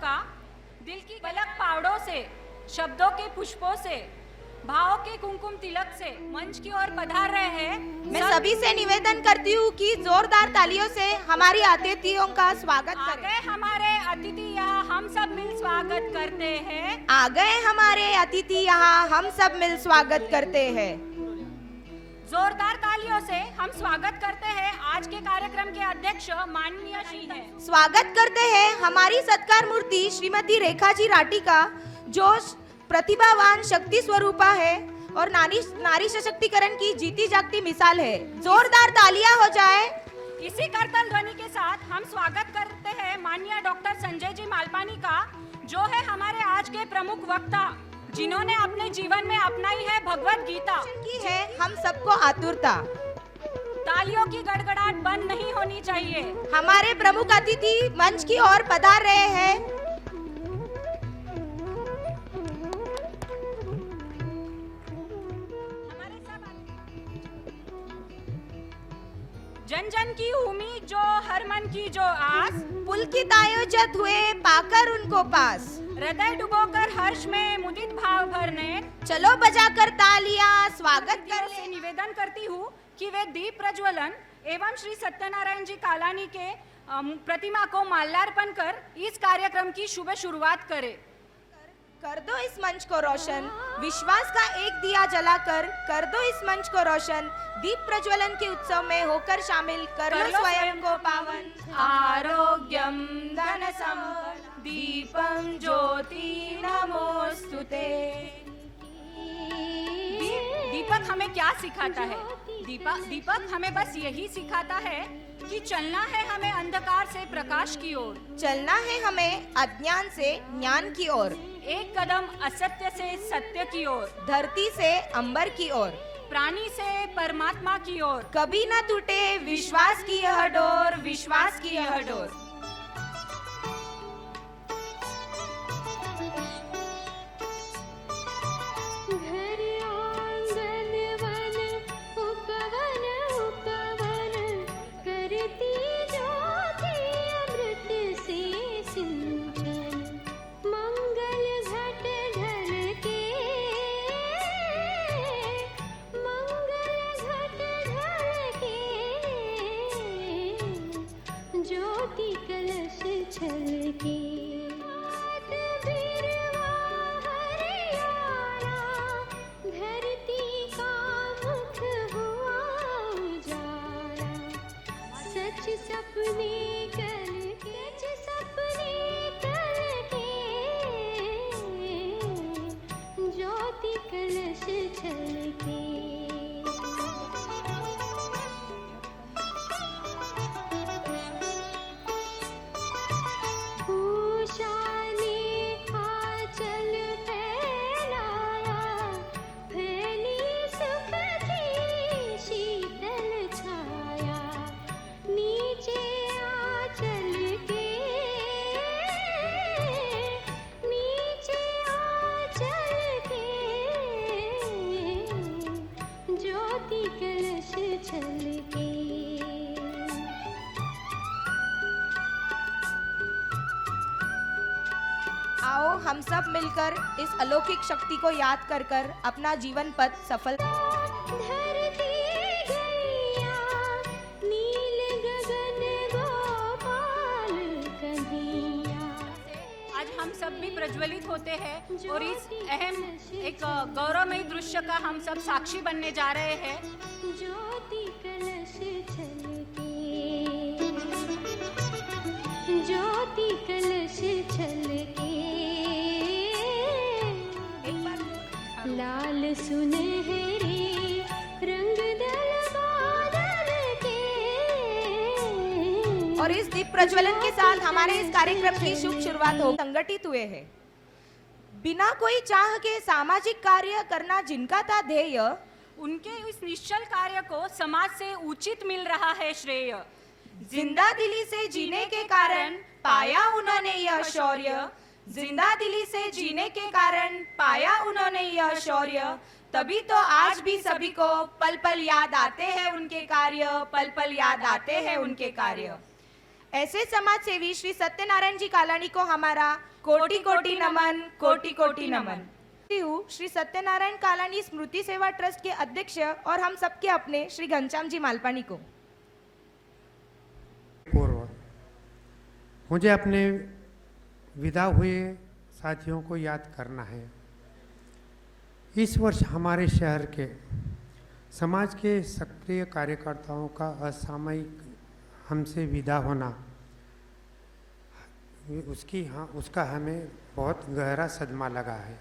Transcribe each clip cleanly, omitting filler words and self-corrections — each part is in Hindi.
का दिल की पलक पावड़ों से, शब्दों के पुष्पों से, भावों के कुमकुम तिलक से मंच की ओर पधार रहे हैं। मैं सभी से निवेदन करती हूँ कि जोरदार तालियों से हमारी अतिथियों का स्वागत आ करें। गए हमारे अतिथि यहाँ, हम सब मिल स्वागत करते हैं। आ गए हमारे अतिथि यहाँ, हम सब मिल स्वागत करते हैं। जोरदार तालियों से हम स्वागत करते हैं आज के कार्यक्रम के अध्यक्ष माननीय श्री हैं। स्वागत करते हैं हमारी सत्कार मूर्ति श्रीमती रेखा जी राठी का, जो प्रतिभावान शक्ति स्वरूपा है और नारी सशक्तिकरण की जीती जागती मिसाल है। जोरदार तालियां हो जाए। इसी करतल ध्वनि के साथ हम स्वागत करते हैं माननीय डॉक्टर संजय जी मालपानी का, जो है हमारे आज के प्रमुख वक्ता, जिन्होंने अपने जीवन में अपनाई है भगवत गीता की है हम सबको आतुरता। तालियों की गड़गड़ाहट बंद नहीं होनी चाहिए। हमारे प्रमुख अतिथि मंच की ओर पधार रहे हैं। जन जन की उम्मीद जो, हर मन की जो आस, पुलकित आयोजित हुए पाकर उनको पास, हृदय डुबोकर हर्ष में मुदित भाव भरने, चलो बजाकर तालियां स्वागत कर से निवेदन करती हूँ कि वे दीप प्रज्वलन एवं श्री सत्यनारायण जी कालानी के प्रतिमा को माल्यार्पण कर इस कार्यक्रम की शुभ शुरुआत करें। कर दो इस मंच को रोशन, विश्वास का एक दिया जलाकर कर दो इस मंच को रोशन, दीप प्रज्वलन के उत्सव में होकर शामिल कर लो स्वयं को पावन। आरोग्यम धन संपदा दीपम ज्योति नमोस्तुते। दीपक हमें क्या सिखाता है? दीपक हमें बस यही सिखाता है कि चलना है हमें अंधकार से प्रकाश की ओर, चलना है हमें अज्ञान से ज्ञान की ओर, एक कदम असत्य से सत्य की ओर, धरती से अंबर की ओर, प्राणी से परमात्मा की ओर। कभी न टूटे विश्वास की यह डोर, विश्वास की यह डोर। आओ हम सब मिलकर इस अलौकिक शक्ति को याद कर कर अपना जीवन पथ सफल। आज हम सब भी प्रज्वलित होते हैं और इस अहम एक गौरवमयी दृश्य का हम सब साक्षी बनने जा रहे हैं। ज्योति कलश छलके, ज्योति कलश छलके, लाल सुनहरे रंग दल बादल के। और इस दीप प्रज्वलन के साथ हमारे इस कार्यक्रम की शुभ शुरुआत हो संगठित हुए हैं। बिना कोई चाह के सामाजिक कार्य करना जिनका था ध्येय, उनके इस निश्चल कार्य को समाज से उचित मिल रहा है श्रेय। जिंदा दिली से जीने के कारण पाया उन्होंने यह शौर्य, जिंदा दिली से जीने के कारण पाया उन्होंने यह शौर्य। तभी तो आज भी सभी को पल पल याद आते हैं उनके कार्य, पल पल याद आते हैं उनके कार्य। ऐसे समाज सेवी श्री सत्यनारायण जी कालानी को हमारा कोटि कोटि नमन, कोटि कोटि नमन। श्री सत्यनारायण कालानी स्मृति सेवा ट्रस्ट के अध्यक्ष और हम सबके अपने श्री घनश्याम जी मालपानी को पूर्व मुझे अपने विदा हुए साथियों को याद करना है। इस वर्ष हमारे शहर के समाज के सक्रिय कार्यकर्ताओं का असामयिक हमसे विदा होना, उसका हमें बहुत गहरा सदमा लगा है।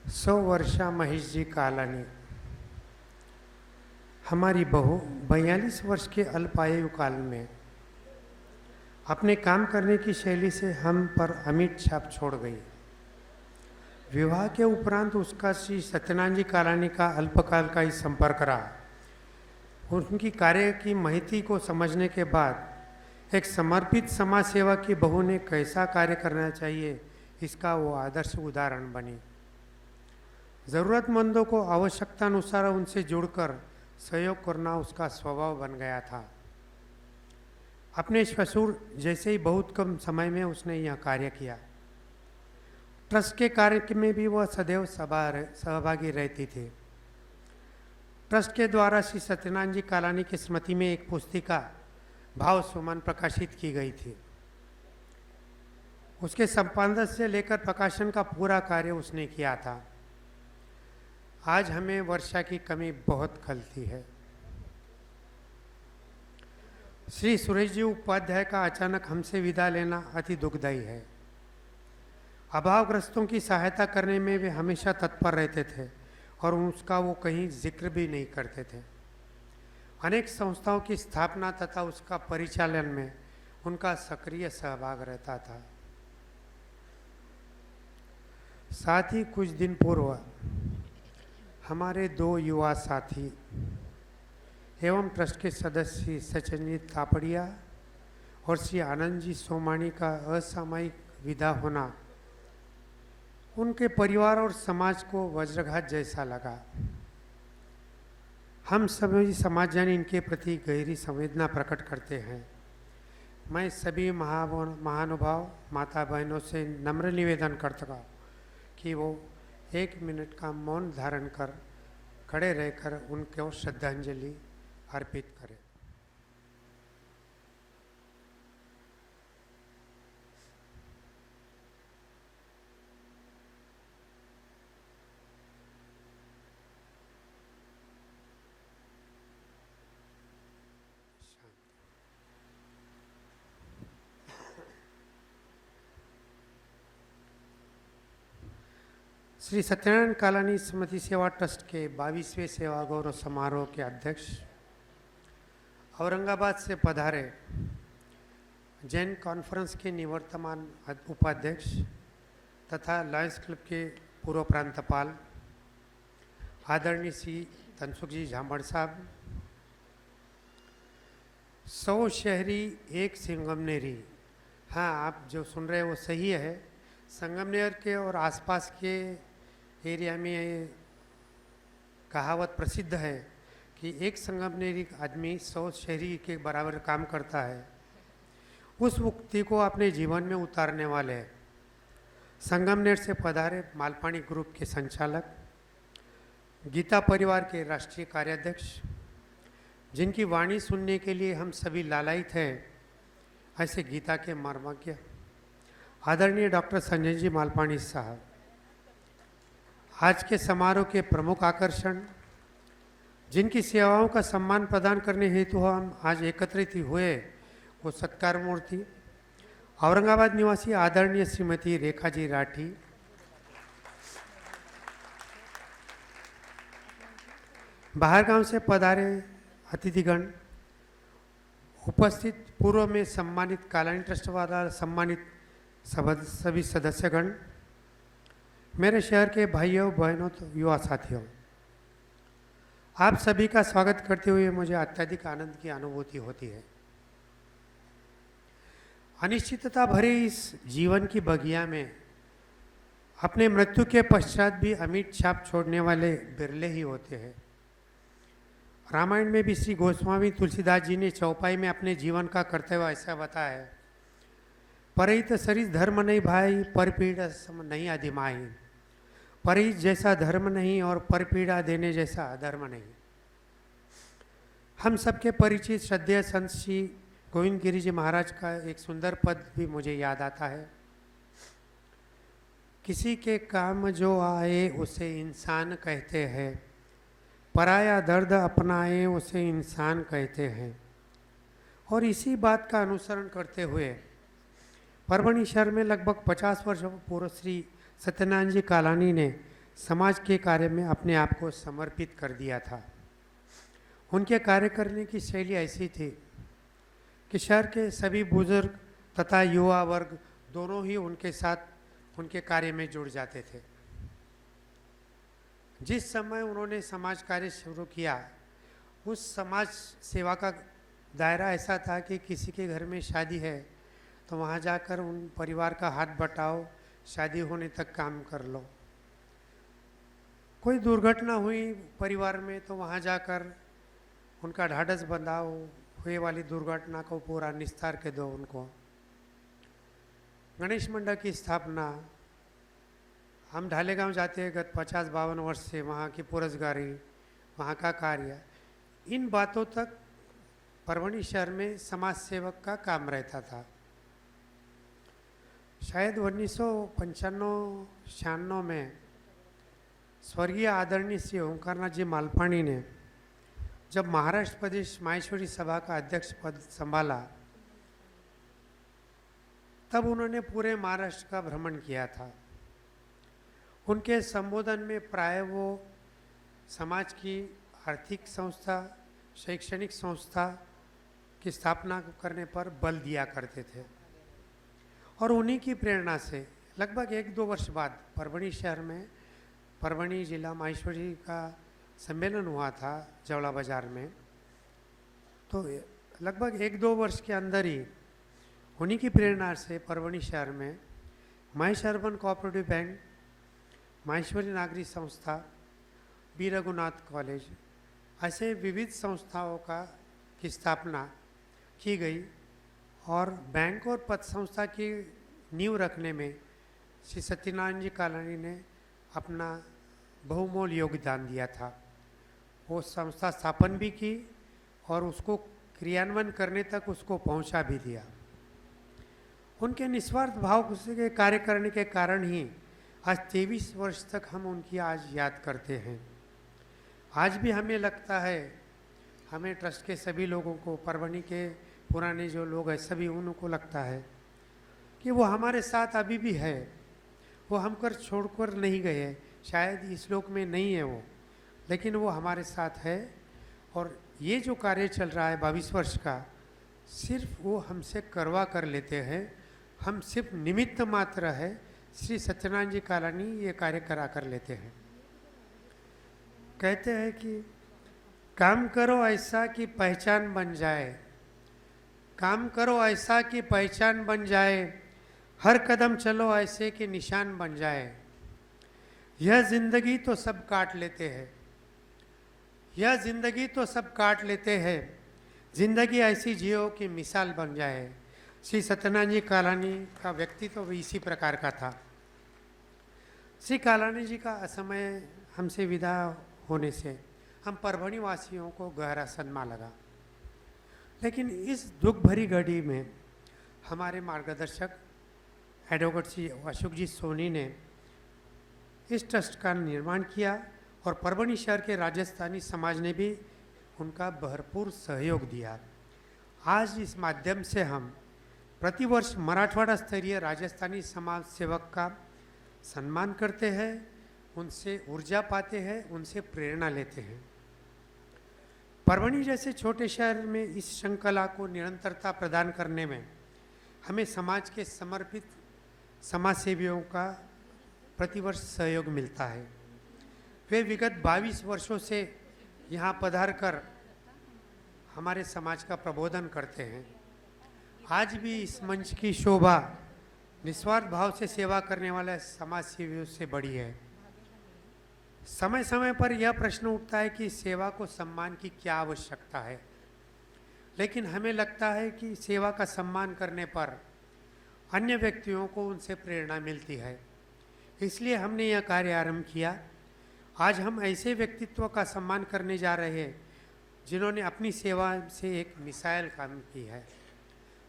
100 वर्षा महेश जी कालानी, हमारी बहू 42 वर्ष के अल्पायु काल में अपने काम करने की शैली से हम पर अमिट छाप छोड़ गई। विवाह के उपरांत उसका श्री सत्यनारायण जी कालानी का अल्पकाल का ही संपर्क रहा। उनकी कार्य की महती को समझने के बाद एक समर्पित समाज सेवा की बहू ने कैसा कार्य करना चाहिए, इसका वो आदर्श उदाहरण बनी। ज़रूरतमंदों को आवश्यकता अनुसार उनसे जुड़कर सहयोग करना उसका स्वभाव बन गया था। अपने ससुर जैसे ही बहुत कम समय में उसने यह कार्य किया। ट्रस्ट के कार्य में भी वह सदैव सहभागी रहती थी। ट्रस्ट के द्वारा श्री सत्यनारायण जी कालानी की स्मृति में एक पुस्तिका भाव सुमन प्रकाशित की गई थी। उसके संपादन से लेकर प्रकाशन का पूरा कार्य उसने किया था। आज हमें वर्षा की कमी बहुत खलती है। श्री सुरेश जी उपाध्याय का अचानक हमसे विदा लेना अति दुखदायी है। अभावग्रस्तों की सहायता करने में वे हमेशा तत्पर रहते थे और उसका वो कहीं जिक्र भी नहीं करते थे। अनेक संस्थाओं की स्थापना तथा उसका परिचालन में उनका सक्रिय सहभाग रहता था। साथ ही कुछ दिन पूर्व हमारे 2 युवा साथी एवं ट्रस्ट के सदस्य श्री सचिनजीत तापड़िया और श्री आनंद जी सोमानी का असामयिक विदा होना उनके परिवार और समाज को वज्रघात जैसा लगा। हम सभी समाजजन इनके प्रति गहरी संवेदना प्रकट करते हैं। मैं सभी महानुभाव माता बहनों से नम्र निवेदन करता हूँ कि वो 1 मिनट का मौन धारण कर खड़े रहकर उनको श्रद्धांजलि अर्पित करें। श्री सत्यनारायण कालानी स्मृति सेवा ट्रस्ट के 22वें सेवा गौरव समारोह के अध्यक्ष, औरंगाबाद से पधारे जैन कॉन्फ्रेंस के निवर्तमान उपाध्यक्ष तथा लायंस क्लब के पूर्व प्रांतपाल आदरणीय श्री तनसुख जी झांबड़ साहब, 100 शहरी एक संगमनेरी। हाँ, आप जो सुन रहे हैं वो सही है। संगमनेर के और आसपास के एरिया में ये कहावत प्रसिद्ध है कि एक संगमनेरी आदमी 100 शहरी के बराबर काम करता है। उस उक्ति को अपने जीवन में उतारने वाले संगमनेर से पधारे मालपानी ग्रुप के संचालक, गीता परिवार के राष्ट्रीय कार्याध्यक्ष, जिनकी वाणी सुनने के लिए हम सभी लालायित हैं, ऐसे गीता के मर्मज्ञ आदरणीय डॉक्टर संजय जी मालपानी साहब, आज के समारोह के प्रमुख आकर्षण, जिनकी सेवाओं का सम्मान प्रदान करने हेतु हम आज एकत्रित हुए, वो सत्कार मूर्ति औरंगाबाद निवासी आदरणीय श्रीमती रेखा जी राठी, बाहर गांव से पधारे अतिथिगण, उपस्थित पूर्व में सम्मानित कालानी ट्रस्ट वाला सम्मानित सभी सदस्यगण, मेरे शहर के भाइयों बहनों युवा साथियों, आप सभी का स्वागत करते हुए मुझे अत्यधिक आनंद की अनुभूति होती है। अनिश्चितता भरे इस जीवन की बगिया में अपने मृत्यु के पश्चात भी अमिट छाप छोड़ने वाले बिरले ही होते हैं। रामायण में भी श्री गोस्वामी तुलसीदास जी ने चौपाई में अपने जीवन का कर्तव्य ऐसा बताया है, परित सरिस धर्म नहीं भाई, परपीड़ा सम नहीं अधिमाही। परित जैसा धर्म नहीं और परपीड़ा देने जैसा धर्म नहीं। हम सबके परिचित श्रद्धेय संत श्री गोविंद गिरी जी महाराज का एक सुंदर पद भी मुझे याद आता है। किसी के काम जो आए उसे इंसान कहते हैं, पराया दर्द अपनाए उसे इंसान कहते हैं। और इसी बात का अनुसरण करते हुए परभणी शहर में लगभग 50 वर्ष पूर्व श्री सत्यनारायण जी कालानी ने समाज के कार्य में अपने आप को समर्पित कर दिया था। उनके कार्य करने की शैली ऐसी थी कि शहर के सभी बुजुर्ग तथा युवा वर्ग दोनों ही उनके साथ उनके कार्य में जुड़ जाते थे। जिस समय उन्होंने समाज कार्य शुरू किया, उस समाज सेवा का दायरा ऐसा था कि किसी के घर में शादी है तो वहाँ जाकर उन परिवार का हाथ बटाओ, शादी होने तक काम कर लो। कोई दुर्घटना हुई परिवार में तो वहाँ जाकर उनका ढाढ़स बंधाओ, हुए वाली दुर्घटना को पूरा निस्तार के दो उनको। गणेश मंडल की स्थापना, हम ढालेगांव जाते हैं गत 50-52 वर्ष से, वहाँ की पुरस्गारी, वहाँ का कार्य, इन बातों तक परभणी शहर में समाज सेवक का काम रहता था। शायद 1995-96 में स्वर्गीय आदरणीय श्री ओंकारनाथ जी मालपाणी ने जब महाराष्ट्र प्रदेश माहेश्वरी सभा का अध्यक्ष पद संभाला, तब उन्होंने पूरे महाराष्ट्र का भ्रमण किया था। उनके संबोधन में प्राय वो समाज की आर्थिक संस्था, शैक्षणिक संस्था की स्थापना करने पर बल दिया करते थे। और उन्हीं की प्रेरणा से लगभग 1-2 वर्ष बाद परभणी शहर में परभणी जिला माहेश्वरी का सम्मेलन हुआ था जवड़ा बाजार में। तो लगभग 1-2 वर्ष के अंदर ही उन्हीं की प्रेरणा से परभणी शहर में Mahesh urban cooperative bank, Maheshwari नागरिक संस्था, बी रघुनाथ कॉलेज, ऐसे विविध संस्थाओं की स्थापना की गई। और बैंक और पत संस्था की नींव रखने में श्री सत्यनारायण जी कालानी ने अपना बहुमूल्य योगदान दिया था। वो संस्था स्थापन भी की और उसको क्रियान्वयन करने तक उसको पहुंचा भी दिया। उनके निस्वार्थ भाव से कार्य करने के कारण ही आज 23 वर्ष तक हम उनकी आज याद करते हैं। आज भी हमें लगता है, हमें ट्रस्ट के सभी लोगों को, परभणी के पुराने जो लोग हैं सभी, उनको लगता है कि वो हमारे साथ अभी भी है, वो हमकर छोड़कर नहीं गए। शायद इस लोक में नहीं है वो, लेकिन वो हमारे साथ है। और ये जो कार्य चल रहा है 22 वर्ष का, सिर्फ वो हमसे करवा कर लेते हैं, हम सिर्फ निमित्त मात्र है। श्री सत्यनारायण जी कालानी ये कार्य करा कर लेते हैं। कहते हैं कि काम करो ऐसा कि पहचान बन जाए, काम करो ऐसा कि पहचान बन जाए, हर कदम चलो ऐसे कि निशान बन जाए। यह जिंदगी तो सब काट लेते हैं, यह जिंदगी तो सब काट लेते हैं, जिंदगी ऐसी जियो कि मिसाल बन जाए। श्री सत्यनारायण जी कालानी का व्यक्तित्व तो इसी प्रकार का था। श्री कालानी जी का असमय हमसे विदा होने से हम परभणी वासियों को गहरा सदमा लगा। लेकिन इस दुख भरी घड़ी में हमारे मार्गदर्शक एडवोकेट श्री अशोक जी सोनी ने इस ट्रस्ट का निर्माण किया और परभणी शहर के राजस्थानी समाज ने भी उनका भरपूर सहयोग दिया। आज इस माध्यम से हम प्रतिवर्ष मराठवाड़ा स्तरीय राजस्थानी समाज सेवक का सम्मान करते हैं, उनसे ऊर्जा पाते हैं, उनसे प्रेरणा लेते हैं। परभणी जैसे छोटे शहर में इस श्रृंखला को निरंतरता प्रदान करने में हमें समाज के समर्पित समाज सेवियों का प्रतिवर्ष सहयोग मिलता है। वे विगत 22 वर्षों से यहाँ पधार कर हमारे समाज का प्रबोधन करते हैं। आज भी इस मंच की शोभा निस्वार्थ भाव से सेवा करने वाले समाज सेवियों से बड़ी है। समय समय पर यह प्रश्न उठता है कि सेवा को सम्मान की क्या आवश्यकता है, लेकिन हमें लगता है कि सेवा का सम्मान करने पर अन्य व्यक्तियों को उनसे प्रेरणा मिलती है। इसलिए हमने यह कार्य आरंभ किया। आज हम ऐसे व्यक्तित्व का सम्मान करने जा रहे हैं जिन्होंने अपनी सेवा से एक मिसाइल काम की है।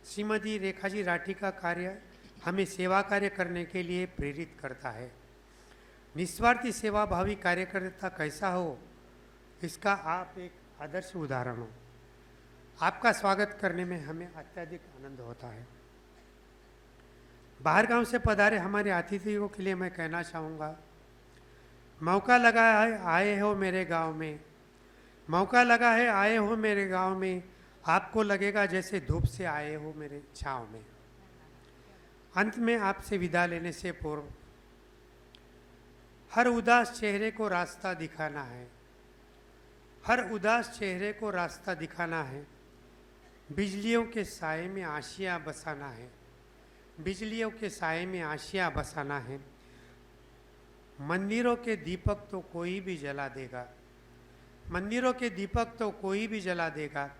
श्रीमती रेखा जी राठी का कार्य हमें सेवा कार्य करने के लिए प्रेरित करता है। निस्वार्थी सेवाभावी कार्यकर्ता कैसा हो, इसका आप एक आदर्श उदाहरण हो। आपका स्वागत करने में हमें अत्यधिक आनंद होता है। बाहर गांव से पधारे हमारे अतिथियों के लिए मैं कहना चाहूँगा, मौका लगा है आए हो मेरे गांव में, मौका लगा है आए हो मेरे गांव में, आपको लगेगा जैसे धूप से आए हो मेरे छाँव में। अंत में आपसे विदा लेने से पूर्व हर उदास चेहरे को रास्ता दिखाना है, हर उदास चेहरे को रास्ता दिखाना है। बिजलियों के साए में आशियाँ बसाना है, बिजलियों के साए में आशियाँ बसाना है। मंदिरों के दीपक तो कोई भी जला देगा, मंदिरों के दीपक तो कोई भी जला देगा।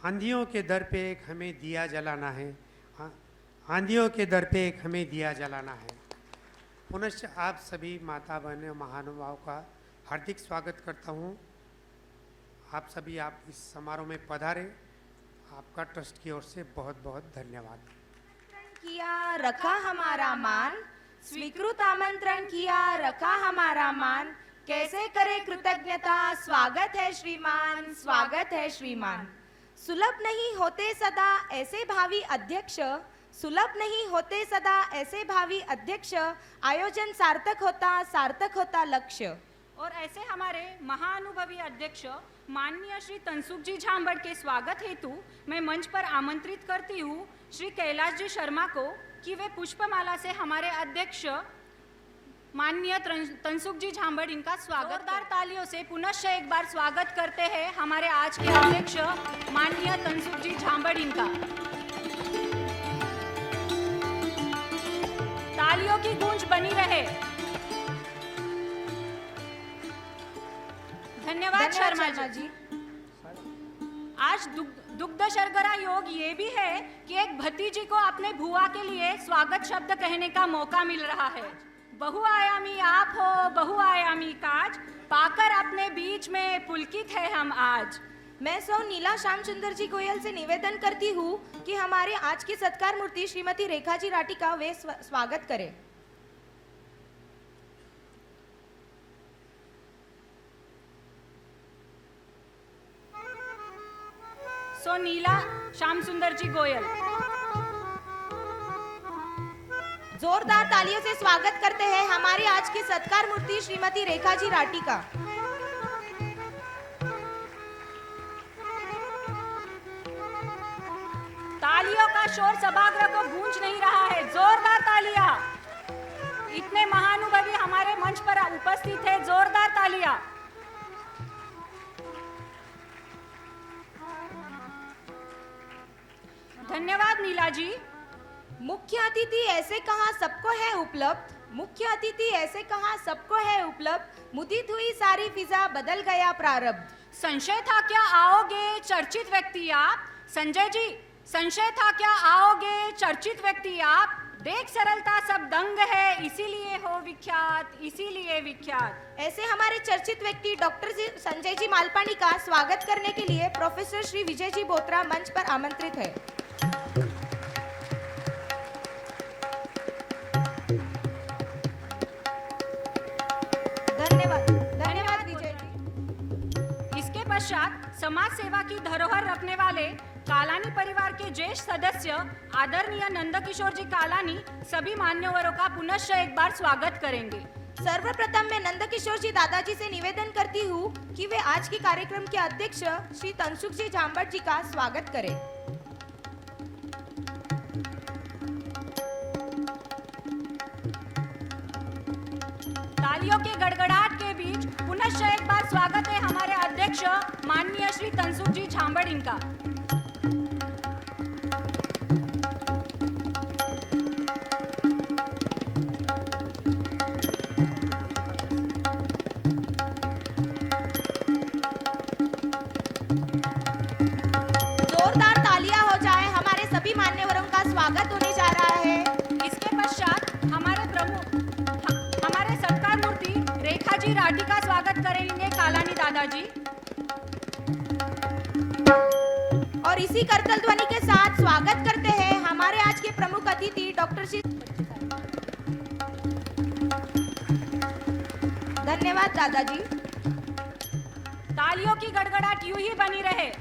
आंधियों के दर पे एक हमें दिया जलाना है, आंधियों के दर पे एक हमें दिया जलाना है। पुनश्च आप सभी माता बहनों महानुभाव का हार्दिक स्वागत करता हूँ। आप सभी आप इस समारोह में पधारे, आपका ट्रस्ट की ओर से बहुत बहुत धन्यवाद। किया रखा हमारा मान, स्वीकृत आमंत्रण किया रखा हमारा मान, कैसे करे कृतज्ञता, स्वागत है श्रीमान, स्वागत है श्रीमान। सुलभ नहीं होते सदा ऐसे भावी अध्यक्ष, सुलभ नहीं होते सदा ऐसे भावी अध्यक्ष, आयोजन सार्थक होता लक्ष्य। और ऐसे हमारे महाअनुभवी अध्यक्ष माननीय श्री तनसुख जी झांबड़ के स्वागत हेतु मैं मंच पर आमंत्रित करती हूँ श्री कैलाश जी शर्मा को कि वे पुष्पमाला से हमारे अध्यक्ष माननीय तनसुख जी झांबड़ इनका स्वागत। जोरदार तालियों से पुनश्च एक बार स्वागत करते हैं हमारे आज के अध्यक्ष माननीय तनसुख जी झांबड़ इनका। तालियों की गूंज बनी रहे। धन्यवाद शर्मा जी। आज दुग्ध शर्करा योग ये भी है कि एक भतीजी को अपने भुआ के लिए स्वागत शब्द कहने का मौका मिल रहा है। बहुआयामी आप हो बहुआयामी काज, पाकर अपने बीच में पुलकित है हम आज। मैं सौ नीला श्याम सुंदर जी गोयल से निवेदन करती हूँ कि हमारे आज की सत्कार मूर्ति श्रीमती रेखा जी राठी का वे स्वागत करें। सो नीला श्याम सुंदर जी गोयल। जोरदार तालियों से स्वागत करते हैं हमारी आज की सत्कार मूर्ति श्रीमती रेखा जी राठी का। तालियों का शोर सभागृह को गूंज नहीं रहा है। जोरदार तालियां। इतने महानुभवी हमारे मंच पर उपस्थित है, जोरदार तालियां। धन्यवाद नीला जी। मुख्य अतिथि ऐसे कहा सबको है उपलब्ध, मुख्य अतिथि ऐसे कहा सबको है उपलब्ध, मुदित हुई सारी फिजा बदल गया प्रारब्ध। संशय था क्या आओगे चर्चित व्यक्ति आप, संजय जी संशय था क्या आओगे चर्चित व्यक्ति आप, देख सरलता सब दंग है इसीलिए हो विख्यात, इसीलिए विख्यात। ऐसे हमारे चर्चित व्यक्ति डॉक्टर संजय जी मालपानी का स्वागत करने के लिए प्रोफेसर श्री विजय जी बोत्रा मंच पर आमंत्रित है। धन्यवाद, धन्यवाद विजय जी। इसके पश्चात समाज सेवा की धरोहर रखने वाले कालानी परिवार के ज्येष्ठ सदस्य आदरणीय नंदकिशोर जी कालानी सभी मान्यवरों का पुनश्च एक बार स्वागत करेंगे। सर्वप्रथम मैं नंदकिशोर जी दादाजी से निवेदन करती हूँ कि वे आज के कार्यक्रम के अध्यक्ष श्री तनसुख जी झांबड़ जी का स्वागत करें। तालियों के गड़गड़ाहट के बीच पुनश्च एक बार स्वागत है हमारे अध्यक्ष माननीय श्री तनसुख जी झांबड़ इनका। जोरदार तालियां हो जाए हमारे सभी मान्यवरों का स्वागत होने दादाजी। और इसी करतल ध्वनि के साथ स्वागत करते हैं हमारे आज के प्रमुख अतिथि डॉक्टर श्री। धन्यवाद दादाजी। तालियों की गड़गड़ाहट यूं ही बनी रहे।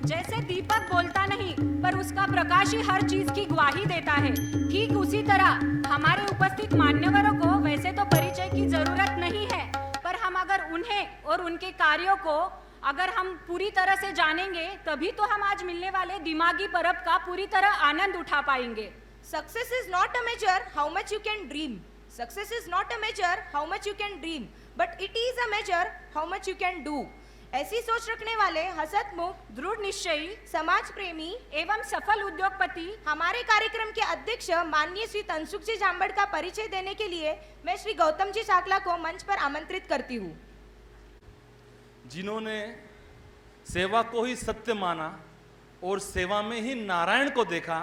जैसे दीपक बोलता नहीं पर उसका प्रकाश ही हर चीज की गवाही देता है, ठीक उसी तरह हमारे उपस्थित मान्यवरों को वैसे तो परिचय की जरूरत नहीं है, पर हम अगर उन्हें और उनके कार्यों को अगर हम पूरी तरह से जानेंगे तभी तो हम आज मिलने वाले दिमागी परब का पूरी तरह आनंद उठा पाएंगे। Success is not a measure how much you can dream. Success is not a measure how much you can dream, but it is a measure how much you can do. ऐसी सोच रखने वाले हसतमुख, दृढ़ निश्चयी, समाज प्रेमी एवं सफल उद्योगपति हमारे कार्यक्रम के अध्यक्ष माननीय श्री तनसुख जी झांबड़ का परिचय देने के लिए मैं श्री गौतम जी चाकला को मंच पर आमंत्रित करती हूँ। जिन्होंने सेवा को ही सत्य माना और सेवा में ही नारायण को देखा,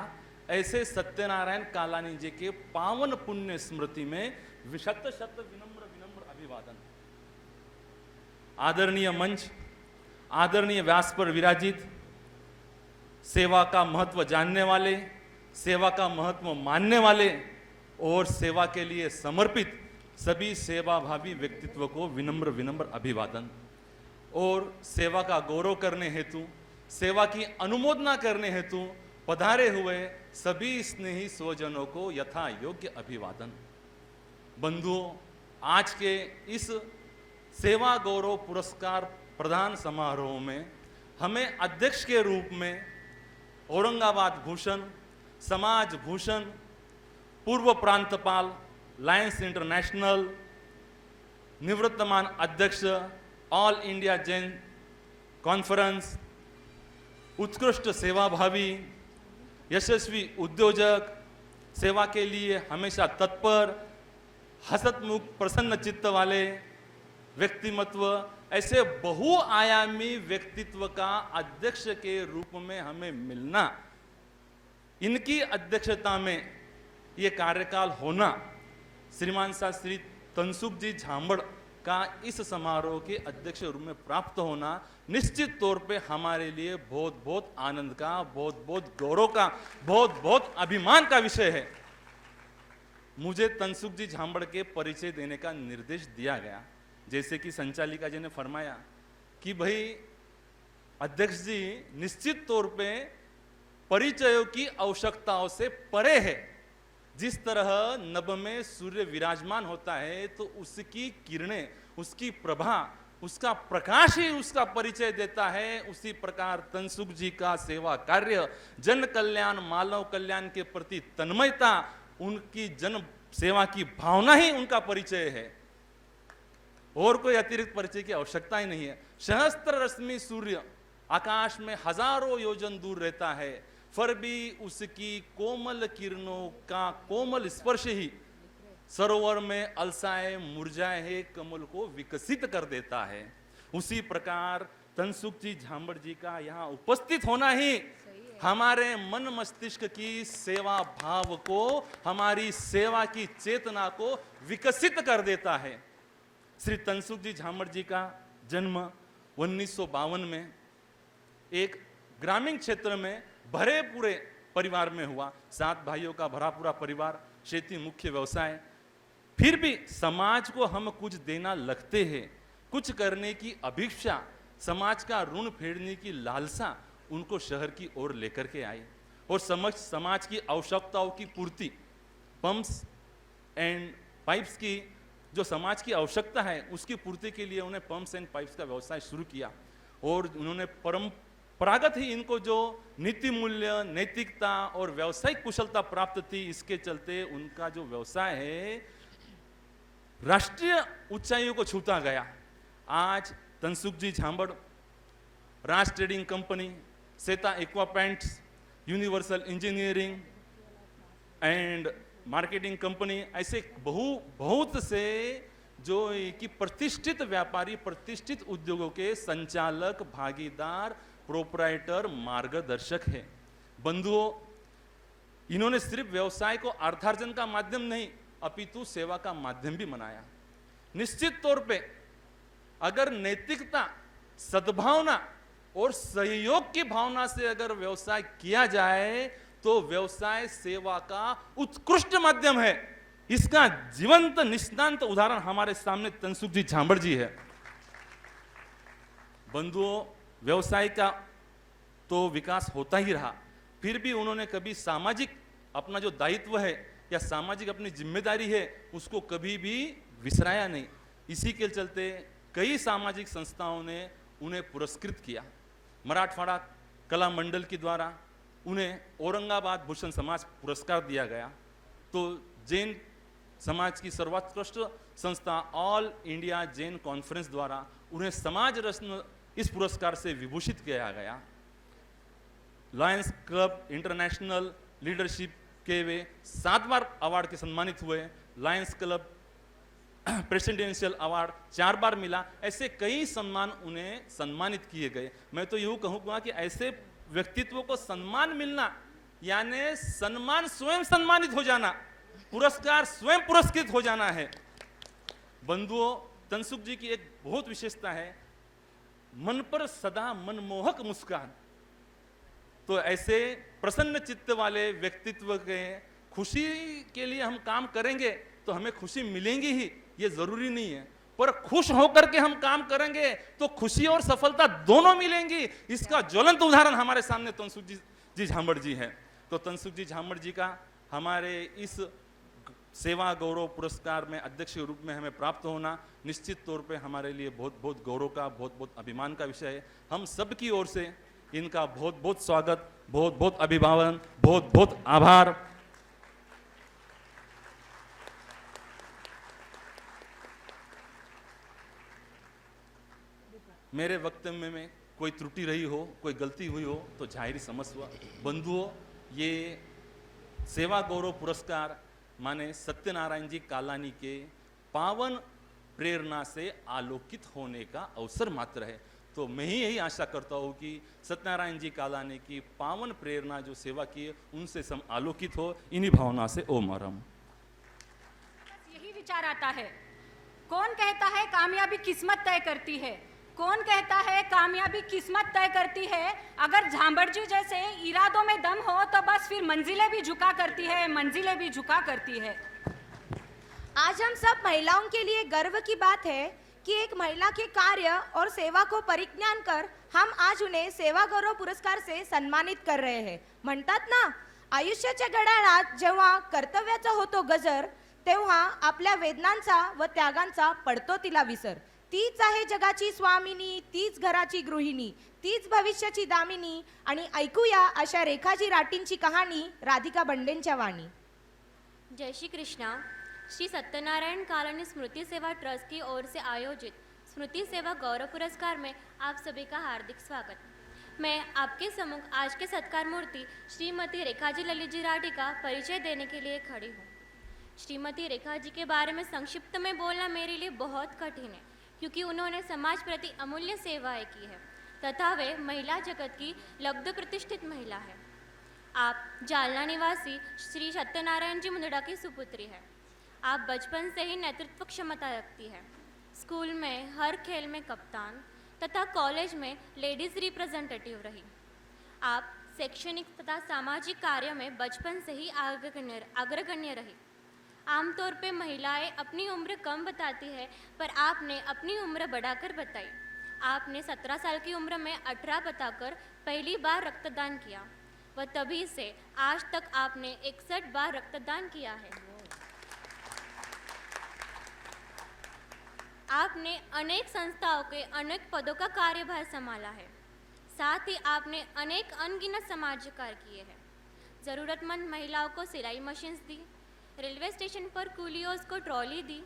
ऐसे सत्यनारायण कालानी जी के पावन पुण्य स्मृति में शत शत विनम्र विनम्र अभिवादन। आदरणीय मंच, आदरणीय व्यास पर विराजित, सेवा का महत्व जानने वाले, सेवा का महत्व मानने वाले और सेवा के लिए समर्पित सभी सेवाभावी व्यक्तित्व को विनम्र विनम्र अभिवादन। और सेवा का गौरव करने हेतु, सेवा की अनुमोदना करने हेतु पधारे हुए सभी स्नेही स्वजनों को यथा योग्य अभिवादन। बंधुओं, आज के इस सेवा गौरव पुरस्कार प्रदान समारोह में हमें अध्यक्ष के रूप में औरंगाबाद भूषण, समाज भूषण, पूर्व प्रांतपाल, लायंस इंटरनेशनल, निवृत्तमान अध्यक्ष, ऑल इंडिया जैन कॉन्फ्रेंस, उत्कृष्ट सेवाभावी, यशस्वी उद्योजक, सेवा के लिए हमेशा तत्पर, हसतमुख, प्रसन्न चित्त वाले व्यक्तिमत्व, ऐसे बहुआयामी व्यक्तित्व का अध्यक्ष के रूप में हमें मिलना, इनकी अध्यक्षता में ये कार्यकाल होना, श्रीमान श्री तनसुख जी झांबड़ का इस समारोह के अध्यक्ष रूप में प्राप्त होना निश्चित तौर पे हमारे लिए बहुत बहुत आनंद का, बहुत बहुत गौरव का, बहुत बहुत अभिमान का विषय है। मुझे तनसुख जी झांबड़ के परिचय देने का निर्देश दिया गया, जैसे कि संचालिका जी ने फरमाया कि भाई अध्यक्ष जी निश्चित तौर पे परिचयों की आवश्यकताओं से परे है। जिस तरह नभ में सूर्य विराजमान होता है तो उसकी किरणें, उसकी प्रभा, उसका प्रकाश ही उसका परिचय देता है, उसी प्रकार तनसुख जी का सेवा कार्य, जन कल्याण, मानव कल्याण के प्रति तन्मयता, उनकी जन सेवा की भावना ही उनका परिचय है। और कोई अतिरिक्त परिचय की आवश्यकता ही नहीं है। सहस्त्र रश्मि सूर्य आकाश में हजारों योजन दूर रहता है, फिर भी उसकी कोमल किरणों का कोमल स्पर्श ही सरोवर में अलसाए मुरझाए हुए कमल को विकसित कर देता है। उसी प्रकार तनसुख जी झांबड़ जी का यहाँ उपस्थित होना ही हमारे मन मस्तिष्क की सेवा भाव को, हमारी सेवा की चेतना को विकसित कर देता है। श्री तनसुख जी झांबड़ जी का जन्म 1952 में एक ग्रामीण क्षेत्र में भरे पूरे परिवार में हुआ। 7 भाइयों का भरा पूरा परिवार, खेती मुख्य व्यवसाय। फिर भी समाज को हम कुछ देना लगते हैं, कुछ करने की अभिक्षा, समाज का ऋण फेरने की लालसा उनको शहर की ओर लेकर के आई और समाज की आवश्यकताओं की पूर्ति, पंप्स एंड पाइप्स की जो समाज की आवश्यकता है उसकी पूर्ति के लिए उन्हें पंप्स एंड पाइप्स का व्यवसाय शुरू किया। और उन्होंने परंपरागत ही इनको जो नीति मूल्य, नैतिकता और व्यावसायिक कुशलता प्राप्त थी, इसके चलते उनका जो व्यवसाय है राष्ट्रीय ऊंचाइयों को छूता गया। आज तनसुख जी झांबड़ राज ट्रेडिंग कंपनी, सेता equipments, universal engineering and marketing company, ऐसे बहुत से जो कि प्रतिष्ठित व्यापारी, प्रतिष्ठित उद्योगों के संचालक, भागीदार, प्रोप्राइटर, मार्गदर्शक हैं। बंधुओं, इन्होंने सिर्फ व्यवसाय को अर्थार्जन का माध्यम नहीं अपितु सेवा का माध्यम भी बनाया। निश्चित तौर पे अगर नैतिकता, सद्भावना और सहयोग की भावना से अगर व्यवसाय किया जाए तो व्यवसाय सेवा का उत्कृष्ट माध्यम है। इसका जीवंत निष्णांत उदाहरण हमारे सामने तनसुख जी झांबड़ जी है। बंधुओं, व्यवसाय का तो विकास होता ही रहा, फिर भी उन्होंने कभी सामाजिक अपना जो दायित्व है या सामाजिक अपनी जिम्मेदारी है उसको कभी भी विसराया नहीं। इसी के चलते कई सामाजिक संस्थाओं ने उन्हें पुरस्कृत किया। मराठवाड़ा कला मंडल के द्वारा उन्हें औरंगाबाद भूषण समाज पुरस्कार दिया गया। तो जैन समाज की सर्वोत्कृष्ट संस्था ऑल इंडिया जैन कॉन्फ्रेंस द्वारा उन्हें समाज रत्न इस पुरस्कार से विभूषित किया गया। लायंस क्लब इंटरनेशनल लीडरशिप के वे 7 बार अवार्ड के सम्मानित हुए। लायंस क्लब प्रेसिडेंशियल अवार्ड 4 बार मिला। ऐसे कई सम्मान उन्हें सम्मानित किए गए। मैं तो यूं कहूँगा कि ऐसे व्यक्तित्व को सम्मान मिलना यानी सम्मान स्वयं सम्मानित हो जाना, पुरस्कार स्वयं पुरस्कृत हो जाना है। बंधुओं, तनसुख जी की एक बहुत विशेषता है, मन पर सदा मनमोहक मुस्कान। तो ऐसे प्रसन्न चित्त वाले व्यक्तित्व के खुशी के लिए हम काम करेंगे तो हमें खुशी मिलेंगी ही, ये जरूरी नहीं है, पर खुश होकर के हम काम करेंगे तो खुशी और सफलता दोनों मिलेंगी। इसका ज्वलंत उदाहरण हमारे सामने तनसुख जी झांबड़ जी है। तो तनसुख जी झांबड़ जी का हमारे इस सेवा गौरव पुरस्कार में अध्यक्ष के रूप में हमें प्राप्त होना निश्चित तौर पे हमारे लिए बहुत बहुत गौरव का, बहुत बहुत अभिमान का विषय है। हम सब की ओर से इनका बहुत बहुत स्वागत, बहुत बहुत अभिवादन, बहुत बहुत आभार। मेरे वक्तव्य में कोई त्रुटि रही हो, कोई गलती हुई हो तो जाहिर समझ हुआ। बंधुओं, ये सेवा गौरव पुरस्कार माने सत्यनारायण जी कालानी के पावन प्रेरणा से आलोकित होने का अवसर मात्र है। तो मैं ही यही आशा करता हूँ कि सत्यनारायण जी कालानी की पावन प्रेरणा जो सेवा की है उनसे हम आलोकित हो। इन्हीं भावना से ओम आराम। यही विचार आता है, कौन कहता है कामयाबी किस्मत तय करती है? कौन कहता है कामयाबी किस्मत तय करती है? अगर झांबड़ जी जैसे इरादों में दम हो तो बस फिर मंजिलें भी झुका करती है, मंजिलें भी झुका करती है। आज हम सब महिलाओं के लिए गर्व की बात है कि एक महिला के कार्य और सेवा को परिज्ञान कर हम आज उन्हें सेवा गौरव पुरस्कार से सन्मानित कर रहे हैं। म्हणतात ना, आयुष्याच्या घड्याळात जेव्हा कर्तव्याचा होतो गजर, तेव्हा आपल्या वेदनांचा व त्यागांचा पडतो तिला विसर। तीच आहे जगाची स्वामिनी, तीच घराची गृहिणी, तीच भविष्याची दामिनी। आणि ऐकूया अशा रेखाजी राटींची कहाणी राधिका बंडेंच्या वाणी। जय श्री कृष्णा। श्री सत्यनारायण कालानी स्मृति सेवा ट्रस्ट की ओर से आयोजित स्मृति सेवा गौरव पुरस्कार में आप सभी का हार्दिक स्वागत। मैं आपके सम्मुख आज के सत्कार मूर्ति श्रीमती रेखाजी ललित जी राठी का परिचय देने के लिए खड़ी हूँ। श्रीमती रेखा जी के बारे में संक्षिप्त में बोलना मेरे लिए बहुत कठिन है, क्योंकि उन्होंने समाज प्रति अमूल्य सेवाएं की है तथा वे महिला जगत की लब्ध प्रतिष्ठित महिला है। आप जालना निवासी श्री सत्यनारायण जी मुंदड़ा की सुपुत्री है। आप बचपन से ही नेतृत्व क्षमता रखती है। स्कूल में हर खेल में कप्तान तथा कॉलेज में लेडीज रिप्रेजेंटेटिव रही। आप शैक्षणिक तथा सामाजिक कार्य में बचपन से ही अग्रगण्य रही। आमतौर पे महिलाएं अपनी उम्र कम बताती है, पर आपने अपनी उम्र बढ़ाकर बताई। आपने 17 साल की उम्र में 18 बताकर पहली बार रक्तदान किया व तभी से आज तक आपने 61 बार रक्तदान किया है। आपने अनेक संस्थाओं के अनेक पदों का कार्यभार संभाला है। साथ ही आपने अनेक अनगिनत समाज कार्य किए हैं। ज़रूरतमंद महिलाओं को सिलाई मशीन्स दी, रेलवे स्टेशन पर कूलियों को ट्रॉली दी,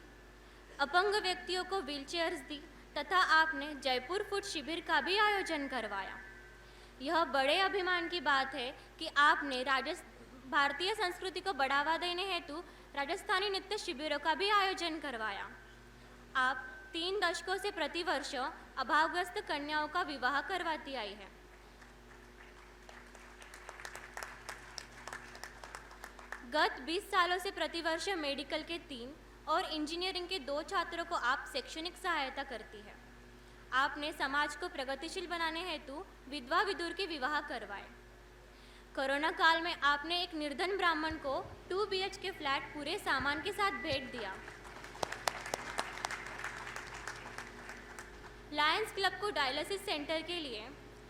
अपंग व्यक्तियों को व्हीलचेयर्स दी तथा आपने जयपुर फूड शिविर का भी आयोजन करवाया। यह बड़े अभिमान की बात है कि आपने भारतीय संस्कृति को बढ़ावा देने हेतु राजस्थानी नृत्य शिविरों का भी आयोजन करवाया। आप 3 दशकों से प्रतिवर्ष अभावग्रस्त कन्याओं का विवाह करवाती आई है। गत 20 सालों से प्रतिवर्ष मेडिकल के 3 और इंजीनियरिंग के 2 छात्रों को आप शैक्षणिक सहायता करती है। आपने समाज को प्रगतिशील बनाने हेतु विधवा विधुर के विवाह करवाए। कोरोना काल में आपने एक निर्धन ब्राह्मण को 2 BHK फ्लैट पूरे सामान के साथ भेंट दिया। लायंस क्लब को डायलिसिस सेंटर के लिए,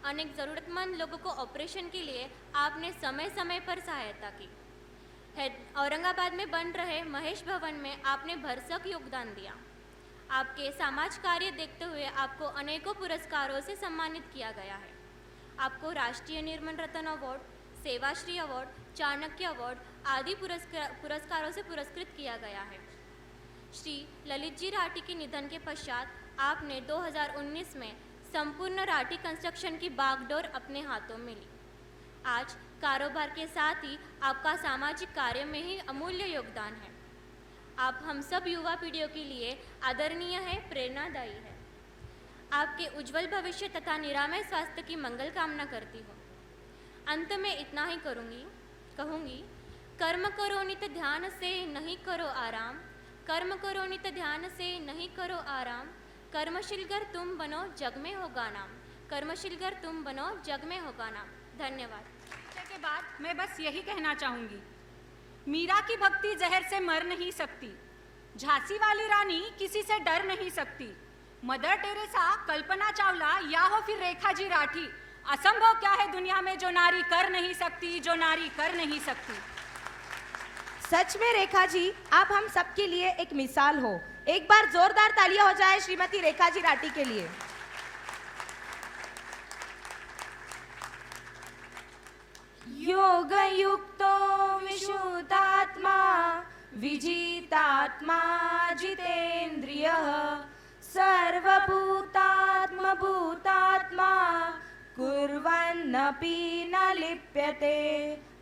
अनेक ज़रूरतमंद लोगों को ऑपरेशन के लिए आपने समय समय पर सहायता की। औरंगाबाद में बन रहे महेश भवन में आपने भरसक योगदान दिया। आपके समाज कार्य देखते हुए आपको अनेकों पुरस्कारों से सम्मानित किया गया है। आपको राष्ट्रीय निर्मल रत्न award, Sevashree award, Chanakya award आदि पुरस्कारों से पुरस्कृत किया गया है। श्री ललित जी राठी के निधन के पश्चात आपने 2019 में संपूर्ण राठी कंस्ट्रक्शन की बागडोर अपने हाथों में ली। आज कारोबार के साथ ही आपका सामाजिक कार्य में ही अमूल्य योगदान है। आप हम सब युवा पीढ़ियों के लिए आदरणीय है, प्रेरणादायी है। आपके उज्जवल भविष्य तथा निरामय स्वास्थ्य की मंगल कामना करती हूँ। अंत में इतना ही कहूँगी, कर्म करो नित ध्यान से नहीं करो आराम, कर्म करो नित ध्यान से नहीं करो आराम, कर्मशीलगर तुम बनो जग में होगा नाम, कर्मशीलगर तुम बनो जग में होगा नाम। धन्यवाद। के बाद मैं बस यही कहना चाहूंगी, मीरा की भक्ति जहर से मर नहीं सकती, झांसी वाली रानी किसी से डर नहीं सकती, मदर टेरेसा, कल्पना चावला या हो फिर रेखा जी राठी, असंभव क्या है दुनिया में जो नारी कर नहीं सकती, जो नारी कर नहीं सकती। सच में रेखा जी, आप हम सबके लिए एक मिसाल हो। एक बार जोरदार तालियां हो जाए श्रीमती रेखा जी राठी के लिए। योग युक्तो विशुद्धात्मा विजितात्मा जितेन्द्रियः सर्वभूतात्म भूतात्मा कुर्वन्नपि न लिप्यते।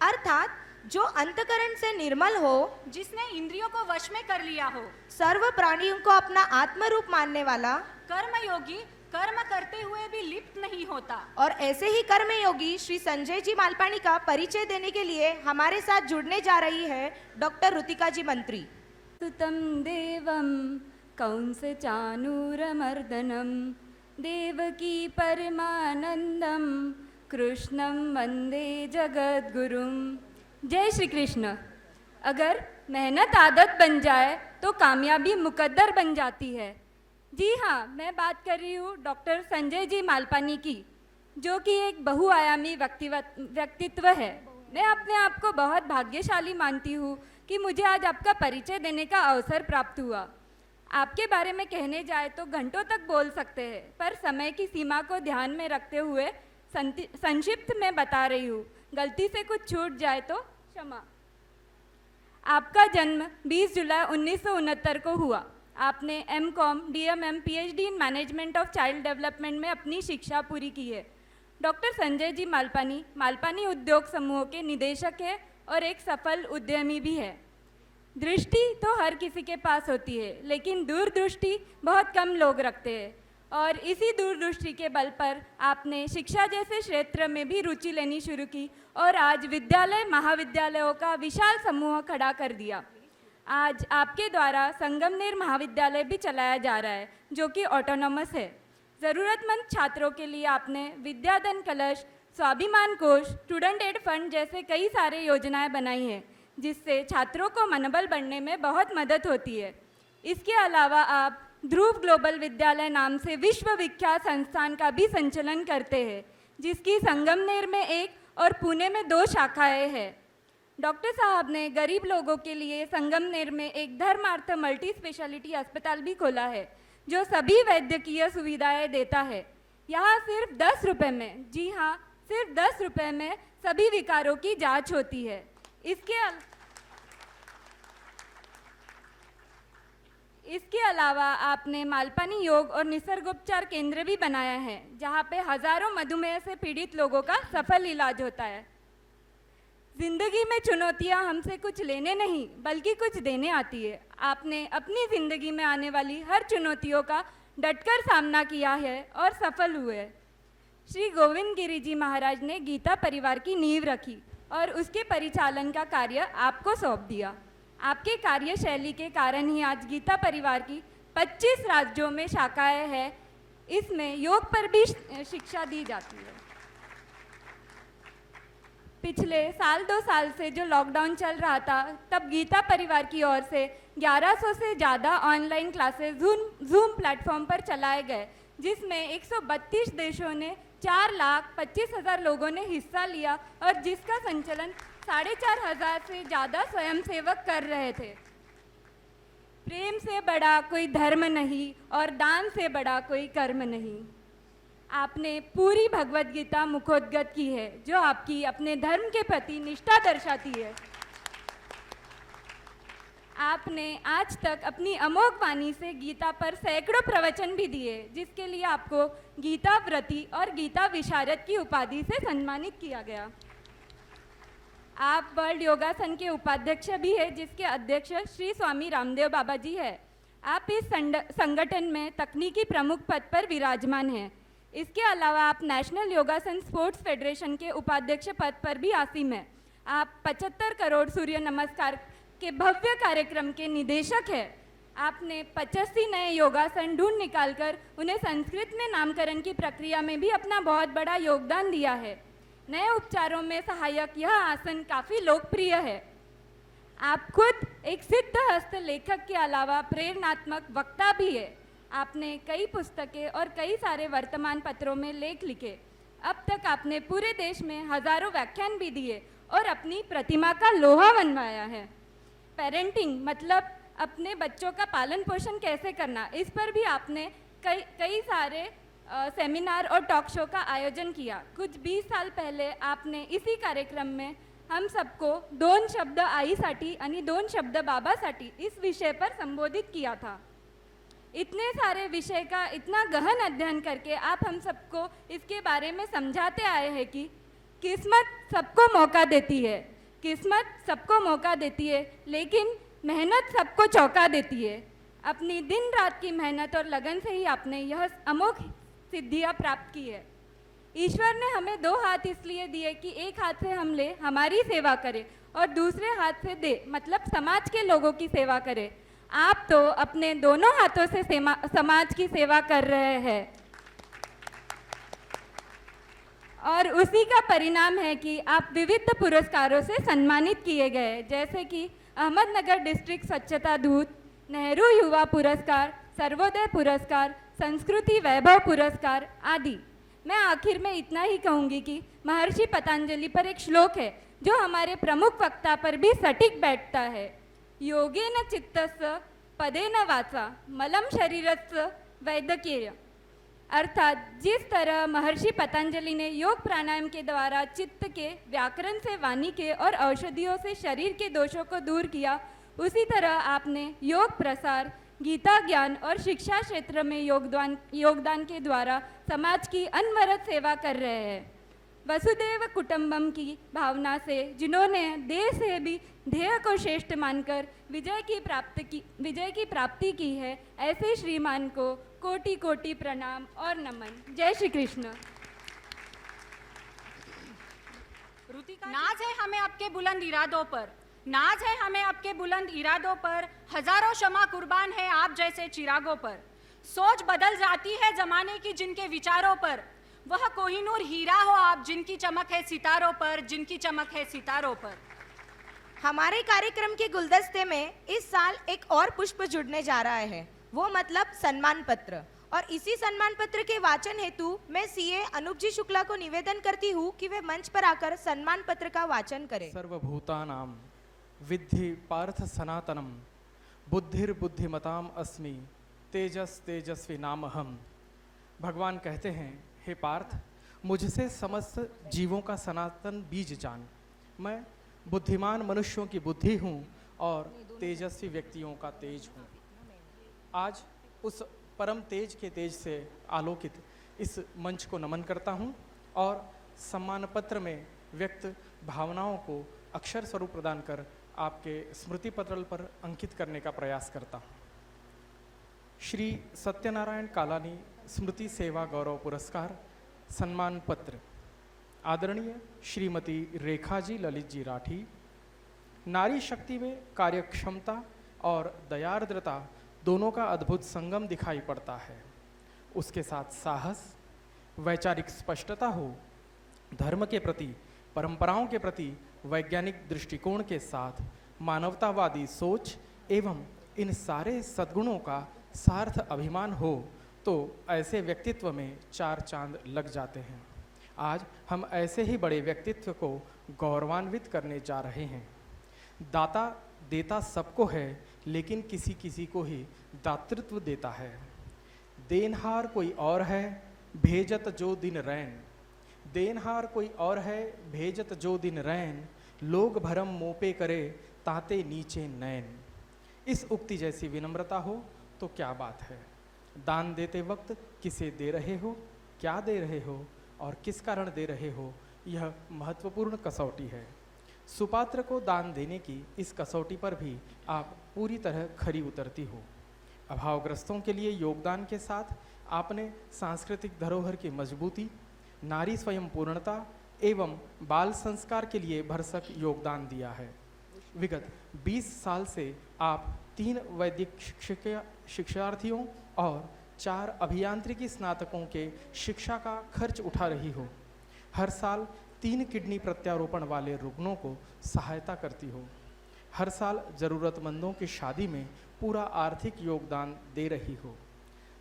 अर्थात जो अंतकरण से निर्मल हो, जिसने इंद्रियों को वश में कर लिया हो, सर्व प्राणियों को अपना आत्म रूप मानने वाला, कर्मयोगी कर्म करते हुए भी लिप्त नहीं होता। और ऐसे ही कर्मयोगी श्री संजय जी मालपानी का परिचय देने के लिए हमारे साथ जुड़ने जा रही है डॉक्टर ऋतिका जी मंत्री। सुतं देवं कंसचाणूरमर्दनं देवकी परमानंदं कृष्णं वंदे जगद्गुरुं। जय श्री कृष्ण। अगर मेहनत आदत बन जाए तो कामयाबी मुकद्दर बन जाती है। जी हाँ, मैं बात कर रही हूँ डॉक्टर संजय जी मालपानी की, जो कि एक बहुआयामी व्यक्तित्व है। मैं अपने आप को बहुत भाग्यशाली मानती हूँ कि मुझे आज आपका परिचय देने का अवसर प्राप्त हुआ। आपके बारे में कहने जाए तो घंटों तक बोल सकते हैं, पर समय की सीमा को ध्यान में रखते हुए संक्षिप्त में बता रही हूँ। गलती से कुछ छूट जाए तो क्षमा। आपका जन्म 20 जुलाई 1969 को हुआ। आपने M.Com, DMM, PhD in management of child development में अपनी शिक्षा पूरी की है। डॉक्टर संजय जी मालपानी मालपानी उद्योग समूह के निदेशक है और एक सफल उद्यमी भी है। दृष्टि तो हर किसी के पास होती है, लेकिन दूरदृष्टि बहुत कम लोग रखते हैं, और इसी दूरदृष्टि के बल पर आपने शिक्षा जैसे क्षेत्र में भी रुचि लेनी शुरू की और आज विद्यालय महाविद्यालयों का विशाल समूह खड़ा कर दिया। आज आपके द्वारा संगमनेर महाविद्यालय भी चलाया जा रहा है, जो कि ऑटोनॉमस है। ज़रूरतमंद छात्रों के लिए आपने विद्याधन कलश, स्वाभिमान कोष, स्टूडेंट एड फंड जैसे कई सारे योजनाएं बनाई हैं, जिससे छात्रों को मनोबल बढ़ने में बहुत मदद होती है। इसके अलावा आप ध्रुव ग्लोबल विद्यालय नाम से विश्व विख्यात संस्थान का भी संचालन करते हैं, जिसकी संगमनेर में 1 और पुणे में 2 शाखाएं हैं। डॉक्टर साहब ने गरीब लोगों के लिए संगमनेर में एक धर्मार्थ मल्टी स्पेशलिटी अस्पताल भी खोला है, जो सभी वैद्यकीय सुविधाएं देता है। यहाँ सिर्फ 10 रुपये में, जी हाँ, सिर्फ 10 रुपये में सभी विकारों की जांच होती है। इसके अलावा आपने मालपानी योग और निसर्गोपचार केंद्र भी बनाया है, जहाँ पे हजारों मधुमेह से पीड़ित लोगों का सफल इलाज होता है। जिंदगी में चुनौतियाँ हमसे कुछ लेने नहीं बल्कि कुछ देने आती है। आपने अपनी जिंदगी में आने वाली हर चुनौतियों का डटकर सामना किया है और सफल हुए। श्री गोविंद गिरी जी महाराज ने गीता परिवार की नींव रखी और उसके परिचालन का कार्य आपको सौंप दिया। आपके कार्यशैली के कारण ही आज गीता परिवार की 25 राज्यों में शाखाएं हैं। इसमें योग पर भी शिक्षा दी जाती है। पिछले साल 2 साल से जो लॉकडाउन चल रहा था, तब गीता परिवार की ओर से 1100 से ज़्यादा ऑनलाइन क्लासेस जूम प्लेटफॉर्म पर चलाए गए, जिसमें 132 देशों ने 4,25,000 लोगों ने हिस्सा लिया और जिसका संचालन 4,500 से ज़्यादा स्वयंसेवक कर रहे थे। प्रेम से बड़ा कोई धर्म नहीं और दान से बड़ा कोई कर्म नहीं। आपने पूरी भगवत गीता मुखोद्गत की है, जो आपकी अपने धर्म के प्रति निष्ठा दर्शाती है। आपने आज तक अपनी अमोघ वाणी से गीता पर सैकड़ों प्रवचन भी दिए, जिसके लिए आपको गीता व्रती और गीता विशारद की उपाधि से सम्मानित किया गया। आप वर्ल्ड योगासन के उपाध्यक्ष भी हैं, जिसके अध्यक्ष श्री स्वामी रामदेव बाबा जी है। आप इस संगठन में तकनीकी प्रमुख पद पर विराजमान हैं। इसके अलावा आप नेशनल योगासन स्पोर्ट्स फेडरेशन के उपाध्यक्ष पद पर भी आसीम हैं। आप 75 करोड़ सूर्य नमस्कार के भव्य कार्यक्रम के निदेशक हैं। आपने 85 नए योगासन ढूंढ निकालकर उन्हें संस्कृत में नामकरण की प्रक्रिया में भी अपना बहुत बड़ा योगदान दिया है। नए उपचारों में सहायक यह आसन काफ़ी लोकप्रिय है। आप खुद एक सिद्ध हस्त लेखक के अलावा प्रेरणात्मक वक्ता भी है। आपने कई पुस्तकें और कई सारे वर्तमान पत्रों में लेख लिखे। अब तक आपने पूरे देश में हजारों व्याख्यान भी दिए और अपनी प्रतिमा का लोहा बनवाया है। पेरेंटिंग मतलब अपने बच्चों का पालन पोषण कैसे करना, इस पर भी आपने कई सारे सेमिनार और टॉक शो का आयोजन किया। कुछ 20 साल पहले आपने इसी कार्यक्रम में हम सबको 2 शब्द आईसाठी आणि 2 शब्द बाबासाठी इस विषय पर संबोधित किया था। इतने सारे विषय का इतना गहन अध्ययन करके आप हम सबको इसके बारे में समझाते आए हैं कि किस्मत सबको मौका देती है, किस्मत सबको मौका देती है, लेकिन मेहनत सबको चौंका देती है। अपनी दिन रात की मेहनत और लगन से ही आपने यह अमोघ सिद्धियां प्राप्त की है। ईश्वर ने हमें 2 हाथ इसलिए दिए कि एक हाथ से हम ले हमारी सेवा करें और दूसरे हाथ से दे मतलब समाज के लोगों की सेवा करें। आप तो अपने दोनों हाथों से समाज की सेवा कर रहे हैं और उसी का परिणाम है कि आप विविध पुरस्कारों से सम्मानित किए गए, जैसे कि अहमदनगर डिस्ट्रिक्ट स्वच्छता दूत, नेहरू युवा पुरस्कार, सर्वोदय पुरस्कार, संस्कृति वैभव पुरस्कार आदि। मैं आखिर में इतना ही कहूँगी कि महर्षि पतंजलि पर एक श्लोक है जो हमारे प्रमुख वक्ता पर भी सटीक बैठता है। योगेन चित्तस्य पदेन वाचा मलम शरीरस्य वैद्यकीय। अर्थात जिस तरह महर्षि पतंजलि ने योग प्राणायाम के द्वारा चित्त के, व्याकरण से वाणी के और औषधियों से शरीर के दोषों को दूर किया, उसी तरह आपने योग प्रसार, गीता ज्ञान और शिक्षा क्षेत्र में योगदान के द्वारा समाज की अनवरत सेवा कर रहे हैं। वसुदेव कुटुंबम की भावना से जिन्होंने देह से भी ध्येय को श्रेष्ठ मानकर विजय की प्राप्ति की है, ऐसे श्रीमान को कोटि कोटि प्रणाम और नमन। जय श्री कृष्ण। नाज है हमें आपके बुलंद इरादों पर, नाज है हमें आपके बुलंद इरादों पर, हजारों शमा कुर्बान है आप जैसे चिरागों पर। सोच बदल जाती है जमाने की जिनके विचारों पर, वह कोहिनूर हीरा हो आप जिनकी चमक है सितारों पर, जिनकी चमक है सितारों पर। हमारे कार्यक्रम के गुलदस्ते में इस साल एक और पुष्प जुड़ने जा रहा है, वो मतलब सम्मान पत्र। और इसी सम्मान पत्र के वाचन हेतु मैं सीए अनूप जी शुक्ला को निवेदन करती हूँ कि वे मंच पर आकर सम्मान पत्र का वाचन करें। सर्वभूतानां विद्धि पार्थ सनातनम बुद्धिर्बुद्धिमताम अस्मि तेजस तेजस्वी नामहम। भगवान कहते हैं, हे पार्थ, मुझसे समस्त जीवों का सनातन बीज जान। मैं बुद्धिमान मनुष्यों की बुद्धि हूँ और तेजस्वी व्यक्तियों का तेज हूँ। आज उस परम तेज के तेज से आलोकित इस मंच को नमन करता हूँ और सम्मान पत्र में व्यक्त भावनाओं को अक्षर स्वरूप प्रदान कर आपके स्मृति पत्रल पर अंकित करने का प्रयास करता हूँ। श्री सत्यनारायण कालानी स्मृति सेवा गौरव पुरस्कार सम्मान पत्र आदरणीय श्रीमती रेखा जी ललित जी राठी, नारी शक्ति में कार्यक्षमता और दयार्द्रता दोनों का अद्भुत संगम दिखाई पड़ता है। उसके साथ साहस, वैचारिक स्पष्टता हो, धर्म के प्रति, परंपराओं के प्रति वैज्ञानिक दृष्टिकोण के साथ मानवतावादी सोच एवं इन सारे सद्गुणों का सार्थ अभिमान हो तो ऐसे व्यक्तित्व में 4 चांद लग जाते हैं। आज हम ऐसे ही बड़े व्यक्तित्व को गौरवान्वित करने जा रहे हैं। दाता देता सबको है, लेकिन किसी किसी को ही दातृत्व देता है। देनहार कोई और है, भेजत जो दिन रैन। देनहार कोई और है, भेजत जो दिन रैन। लोग भरम मोपे करे, ताते नीचे नैन। इस उक्ति जैसी विनम्रता हो तो क्या बात है। दान देते वक्त किसे दे रहे हो, क्या दे रहे हो और किस कारण दे रहे हो, यह महत्वपूर्ण कसौटी है। सुपात्र को दान देने की इस कसौटी पर भी आप पूरी तरह खरी उतरती हो। अभावग्रस्तों के लिए योगदान के साथ आपने सांस्कृतिक धरोहर की मजबूती, नारी स्वयं पूर्णता एवं बाल संस्कार के लिए भरसक योगदान दिया है। विगत 20 साल से आप 3 वैदिक शिक्षार्थियों और 4 अभियांत्रिकी स्नातकों के शिक्षा का खर्च उठा रही हो। हर साल 3 किडनी प्रत्यारोपण वाले रुग्णों को सहायता करती हो। हर साल ज़रूरतमंदों की शादी में पूरा आर्थिक योगदान दे रही हो।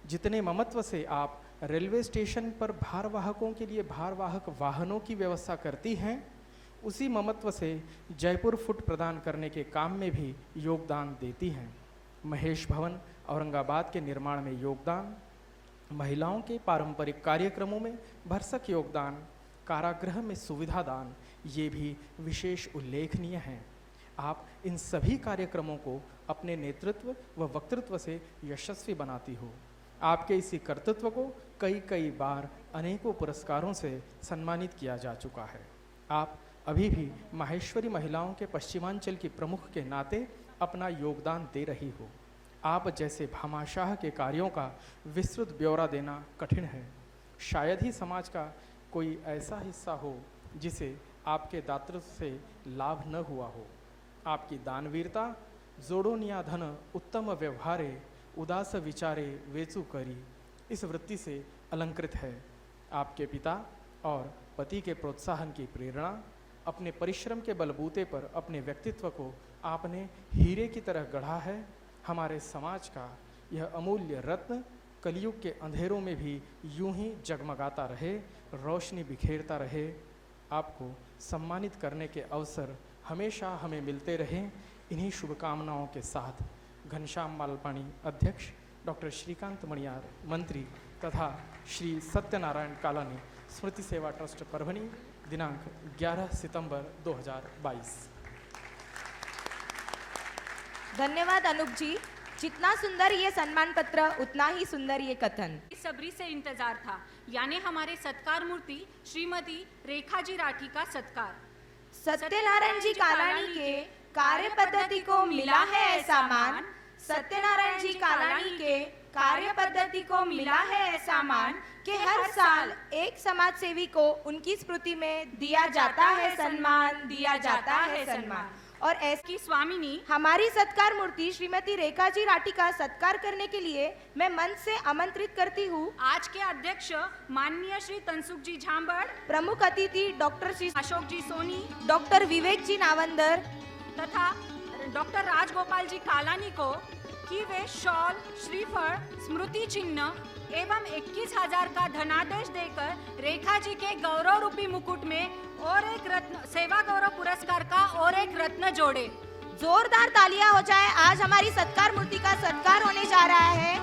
जितने ममत्व से आप रेलवे स्टेशन पर भारवाहकों के लिए भारवाहक वाहनों की व्यवस्था करती हैं, उसी ममत्व से जयपुर फुट प्रदान करने के काम में भी योगदान देती हैं। महेश भवन औरंगाबाद के निर्माण में योगदान, महिलाओं के पारंपरिक कार्यक्रमों में भरसक योगदान, कारागृह में सुविधा दान, ये भी विशेष उल्लेखनीय हैं। आप इन सभी कार्यक्रमों को अपने नेतृत्व व वक्तृत्व से यशस्वी बनाती हो। आपके इसी कर्तृत्व को कई बार अनेकों पुरस्कारों से सम्मानित किया जा चुका है। आप अभी भी माहेश्वरी महिलाओं के पश्चिमांचल की प्रमुख के नाते अपना योगदान दे रही हो। आप जैसे भामाशाह के कार्यों का विस्तृत ब्यौरा देना कठिन है। शायद ही समाज का कोई ऐसा हिस्सा हो जिसे आपके दातृत्व से लाभ न हुआ हो। आपकी दानवीरता, जोड़ोनिया धन उत्तम व्यवहारे, उदास विचारे वेचू करी, इस वृत्ति से अलंकृत है। आपके पिता और पति के प्रोत्साहन की प्रेरणा, अपने परिश्रम के बलबूते पर अपने व्यक्तित्व को आपने हीरे की तरह गढ़ा है। हमारे समाज का यह अमूल्य रत्न कलयुग के अंधेरों में भी यूं ही जगमगाता रहे, रोशनी बिखेरता रहे। आपको सम्मानित करने के अवसर हमेशा हमें मिलते रहें। इन्हीं शुभकामनाओं के साथ घनश्याम मालपाणी अध्यक्ष, डॉक्टर श्रीकांत मणियार मंत्री तथा श्री सत्यनारायण कालानी स्मृति सेवा ट्रस्ट परभनी, दिनांक 11 सितंबर 2022। धन्यवाद अनूप जी। जितना सुंदर ये सम्मान पत्र, उतना ही सुंदर ये कथन। सबरी से इंतजार था, यानी हमारे सत्कार मूर्ति श्रीमती रेखा जी राठी का सत्कार। सत्यनारायण जी कालानी के कार्य पद्धति को मिला है ऐसा मान। सत्यनारायण जी कालानी के कार्य पद्धति को मिला है ऐसा मान कि हर साल एक समाज सेवी को उनकी स्मृति में दिया जाता है सम्मान, दिया जाता है सम्मान। और ऐसी स्वामिनी हमारी सत्कार मूर्ति श्रीमती रेखा जी राठी का सत्कार करने के लिए मैं मन से आमंत्रित करती हूँ आज के अध्यक्ष माननीय श्री तनसुख जी झांबड़, प्रमुख अतिथि डॉक्टर श्री अशोक जी सोनी, डॉक्टर विवेक जी नावंदर तथा डॉक्टर राजगोपाल जी कालानी को कि वे शॉल, श्रीफल, स्मृति चिन्ह एवं 21,000 का धनादेश देकर रेखा जी के गौरव रूपी मुकुट में और एक रत्न, सेवा गौरव पुरस्कार का और एक रत्न जोड़े। जोरदार तालियां हो जाए। आज हमारी सत्कार मूर्ति का सत्कार होने जा रहा है।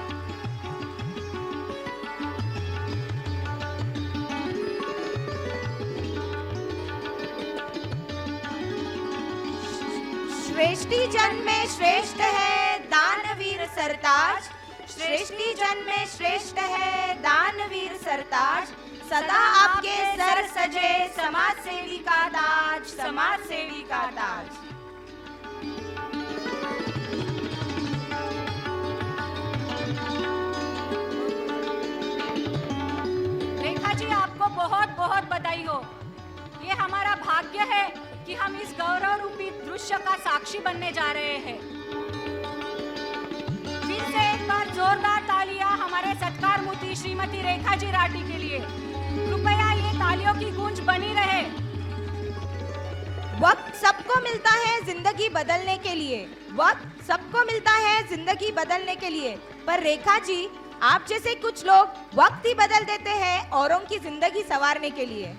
श्रेष्ठी जन में श्रेष्ठ है दानवीर सरताज, श्रेष्ठी जन में श्रेष्ठ है दानवीर सरताज। सदा आपके सर सजे समाज सेवी का ताज, समाज सेवी का ताज। रेखा जी, आपको बहुत बहुत बधाई हो। ये हमारा भाग्य है कि हम इस गौरव रूपी दृश्य का साक्षी बनने जा रहे हैं। फिर से एक बार जोरदार तालियां हमारे सत्कार मूर्ति श्रीमती रेखा जी राठी के लिए। कृपया ये तालियों की गूंज बनी रहे। वक्त सबको मिलता है जिंदगी बदलने के लिए, वक्त सबको मिलता है जिंदगी बदलने के लिए, पर रेखा जी आप जैसे कुछ लोग वक्त ही बदल देते हैं औरों की जिंदगी संवारने के लिए।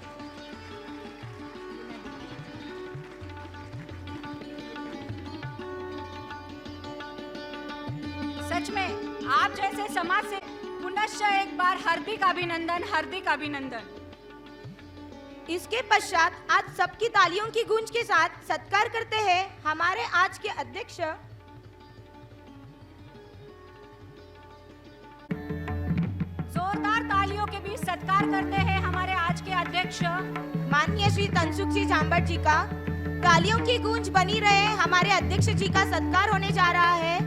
सच में आप जैसे समाज से पुनश्च एक बार हार्दिक अभिनंदन, हार्दिक अभिनंदन। इसके पश्चात आज सबकी तालियों की गूंज के साथ सत्कार करते हैं हमारे आज के अध्यक्ष जोरदार तालियों के बीच सत्कार करते हैं हमारे आज के अध्यक्ष माननीय श्री तनसुख जी झांबड़ जी का। तालियों की गूंज बनी रहे, हमारे अध्यक्ष जी का सत्कार होने जा रहा है।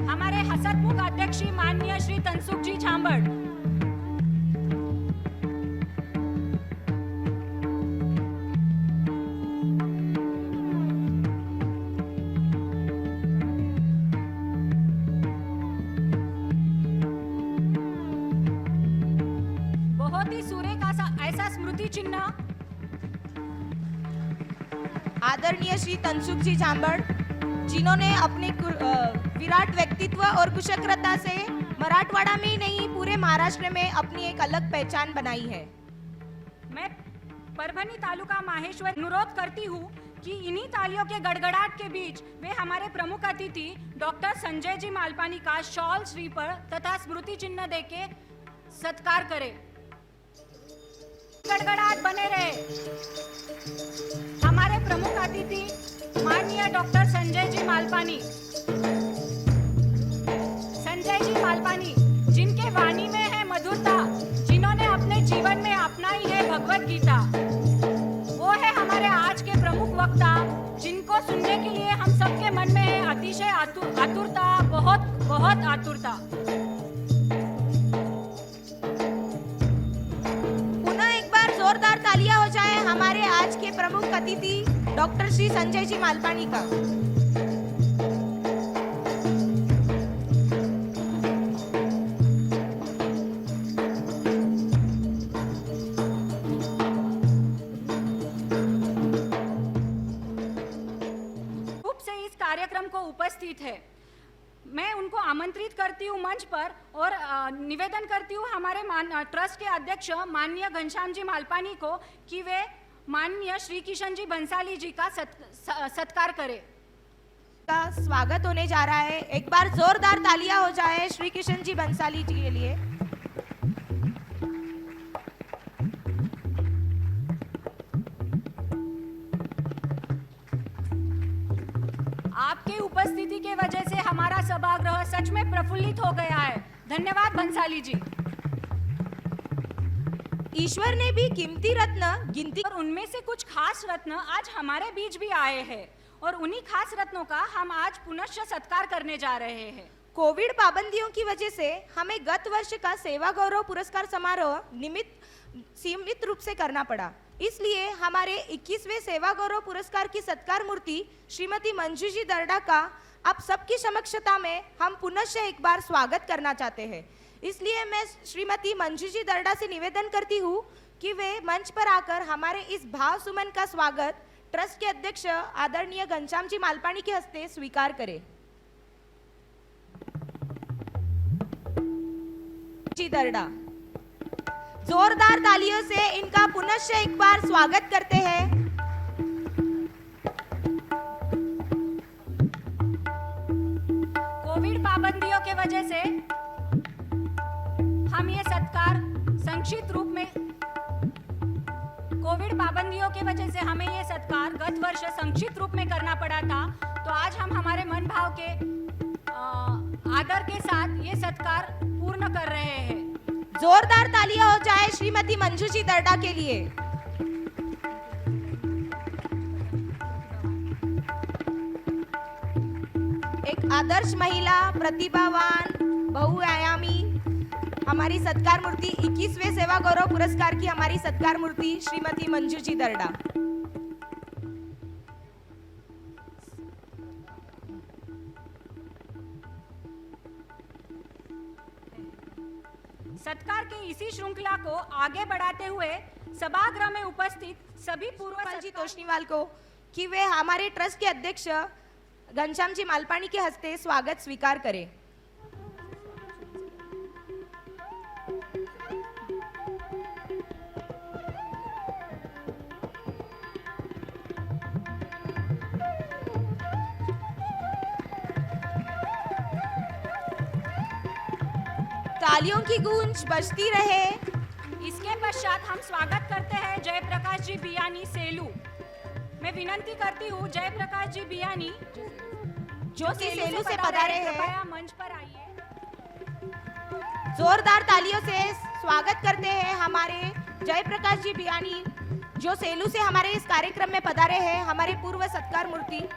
हमारे हसतमुख अध्यक्ष माननीय श्री तनसुख जी झांबड़। बहुत ही सूर्य का ऐसा स्मृति चिन्ह आदरणीय श्री तनसुख जी झांबड़, जिन्होंने अपने विराट व्यक्तित्व और कुशलता से मराठवाड़ा में ही नहीं पूरे महाराष्ट्र में अपनी एक अलग पहचान बनाई है। मैं परभनी तालुका माहेश्वर अनुरोध करती हूँ कि इन्हीं तालियों के गड़गड़ाहट के बीच वे हमारे प्रमुख अतिथि डॉक्टर संजय जी मालपानी का शॉल श्रीफल तथा स्मृति चिन्ह देके सत्कार करें। गड़गड़ाहट बने रहे। हमारे प्रमुख अतिथि माननीय डॉक्टर संजय जी मालपानी, संजय जी मालपानी जिनके वाणी में है मधुरता, जिन्होंने अपने जीवन में अपनाई है भगवत गीता, वो है हमारे आज के प्रमुख वक्ता, जिनको सुनने के लिए हम सबके मन में है अतिशय आतुरता, बहुत बहुत आतुरता। पुनः एक बार जोरदार तालियां हो जाए हमारे आज के प्रमुख अतिथि डॉक्टर श्री संजय जी मालपानी का। रूप से इस कार्यक्रम को उपस्थित है, मैं उनको आमंत्रित करती हूँ मंच पर और निवेदन करती हूँ हमारे ट्रस्ट के अध्यक्ष माननीय घनश्याम जी मालपानी को कि वे माननीय श्री किशन जी बंसाली जी का सत्कार करें। का स्वागत होने जा रहा है। एक बार जोरदार तालियां हो जाए श्री किशन जी बंसाली जी के लिए। आपकी उपस्थिति के वजह से हमारा सभागृह सच में प्रफुल्लित हो गया है। धन्यवाद बंसाली जी। ईश्वर ने भी कीमती रत्न गिनती और उनमें से कुछ खास रत्न आज हमारे बीच भी आए हैं और उन्हीं खास रत्नों का हम आज पुनश्च सत्कार करने जा रहे हैं। कोविड पाबंदियों की वजह से हमें गत वर्ष का सेवा गौरव पुरस्कार समारोह सीमित रूप से करना पड़ा, इसलिए हमारे 21वें सेवा गौरव पुरस्कार की सत्कार मूर्ति श्रीमती मंजू जी दर्डा का आप सबकी समक्षता में हम पुनश्च एक बार स्वागत करना चाहते हैं। इसलिए मैं श्रीमती मंजू जी दर्डा से निवेदन करती हूँ कि वे मंच पर आकर हमारे इस भाव सुमन का स्वागत ट्रस्ट के अध्यक्ष आदरणीय घनश्याम जी मालपानी के हस्ते स्वीकार करें। जी दर्डा, जोरदार तालियों से इनका पुनश्च एक बार स्वागत करते हैं। कोविड पाबंदियों के वजह से हम ये सत्कार संक्षिप्त रूप में हमें ये सत्कार गत वर्ष संक्षिप्त रूप में करना पड़ा था, तो आज हम हमारे मन भाव के आदर के साथ ये सत्कार पूर्ण कर रहे हैं। जोरदार तालियां हो जाए श्रीमती मंजू जी दर्डा के लिए। एक आदर्श महिला, प्रतिभावान, बहुआयामी हमारी सत्कार मूर्ति 21वें सेवा गौरव पुरस्कार की हमारी सत्कार मूर्ति श्रीमती मंजू जी दर्डा। सत्कार के इसी श्रृंखला को आगे बढ़ाते हुए सभागृह में उपस्थित सभी पूर्व जी तोष्णीवाल को कि वे हमारे ट्रस्ट के अध्यक्ष घनश्याम जी मालपानी के हस्ते स्वागत स्वीकार करें। तालियों की गूंज बजती रहे। इसके पश्चात हम स्वागत करते हैं जयप्रकाश जी बियानी सेलू। मैं विनंती करती हूँ जयप्रकाश जी बियानी जो कि सेलू से पधारे हैं, कृपया मंच पर आइए। जोरदार तालियों से स्वागत करते हैं हमारे जयप्रकाश जी बियानी जो सेलू से हमारे इस कार्यक्रम में पधारे हैं, हमारे पूर्व सत्कार मूर्ति।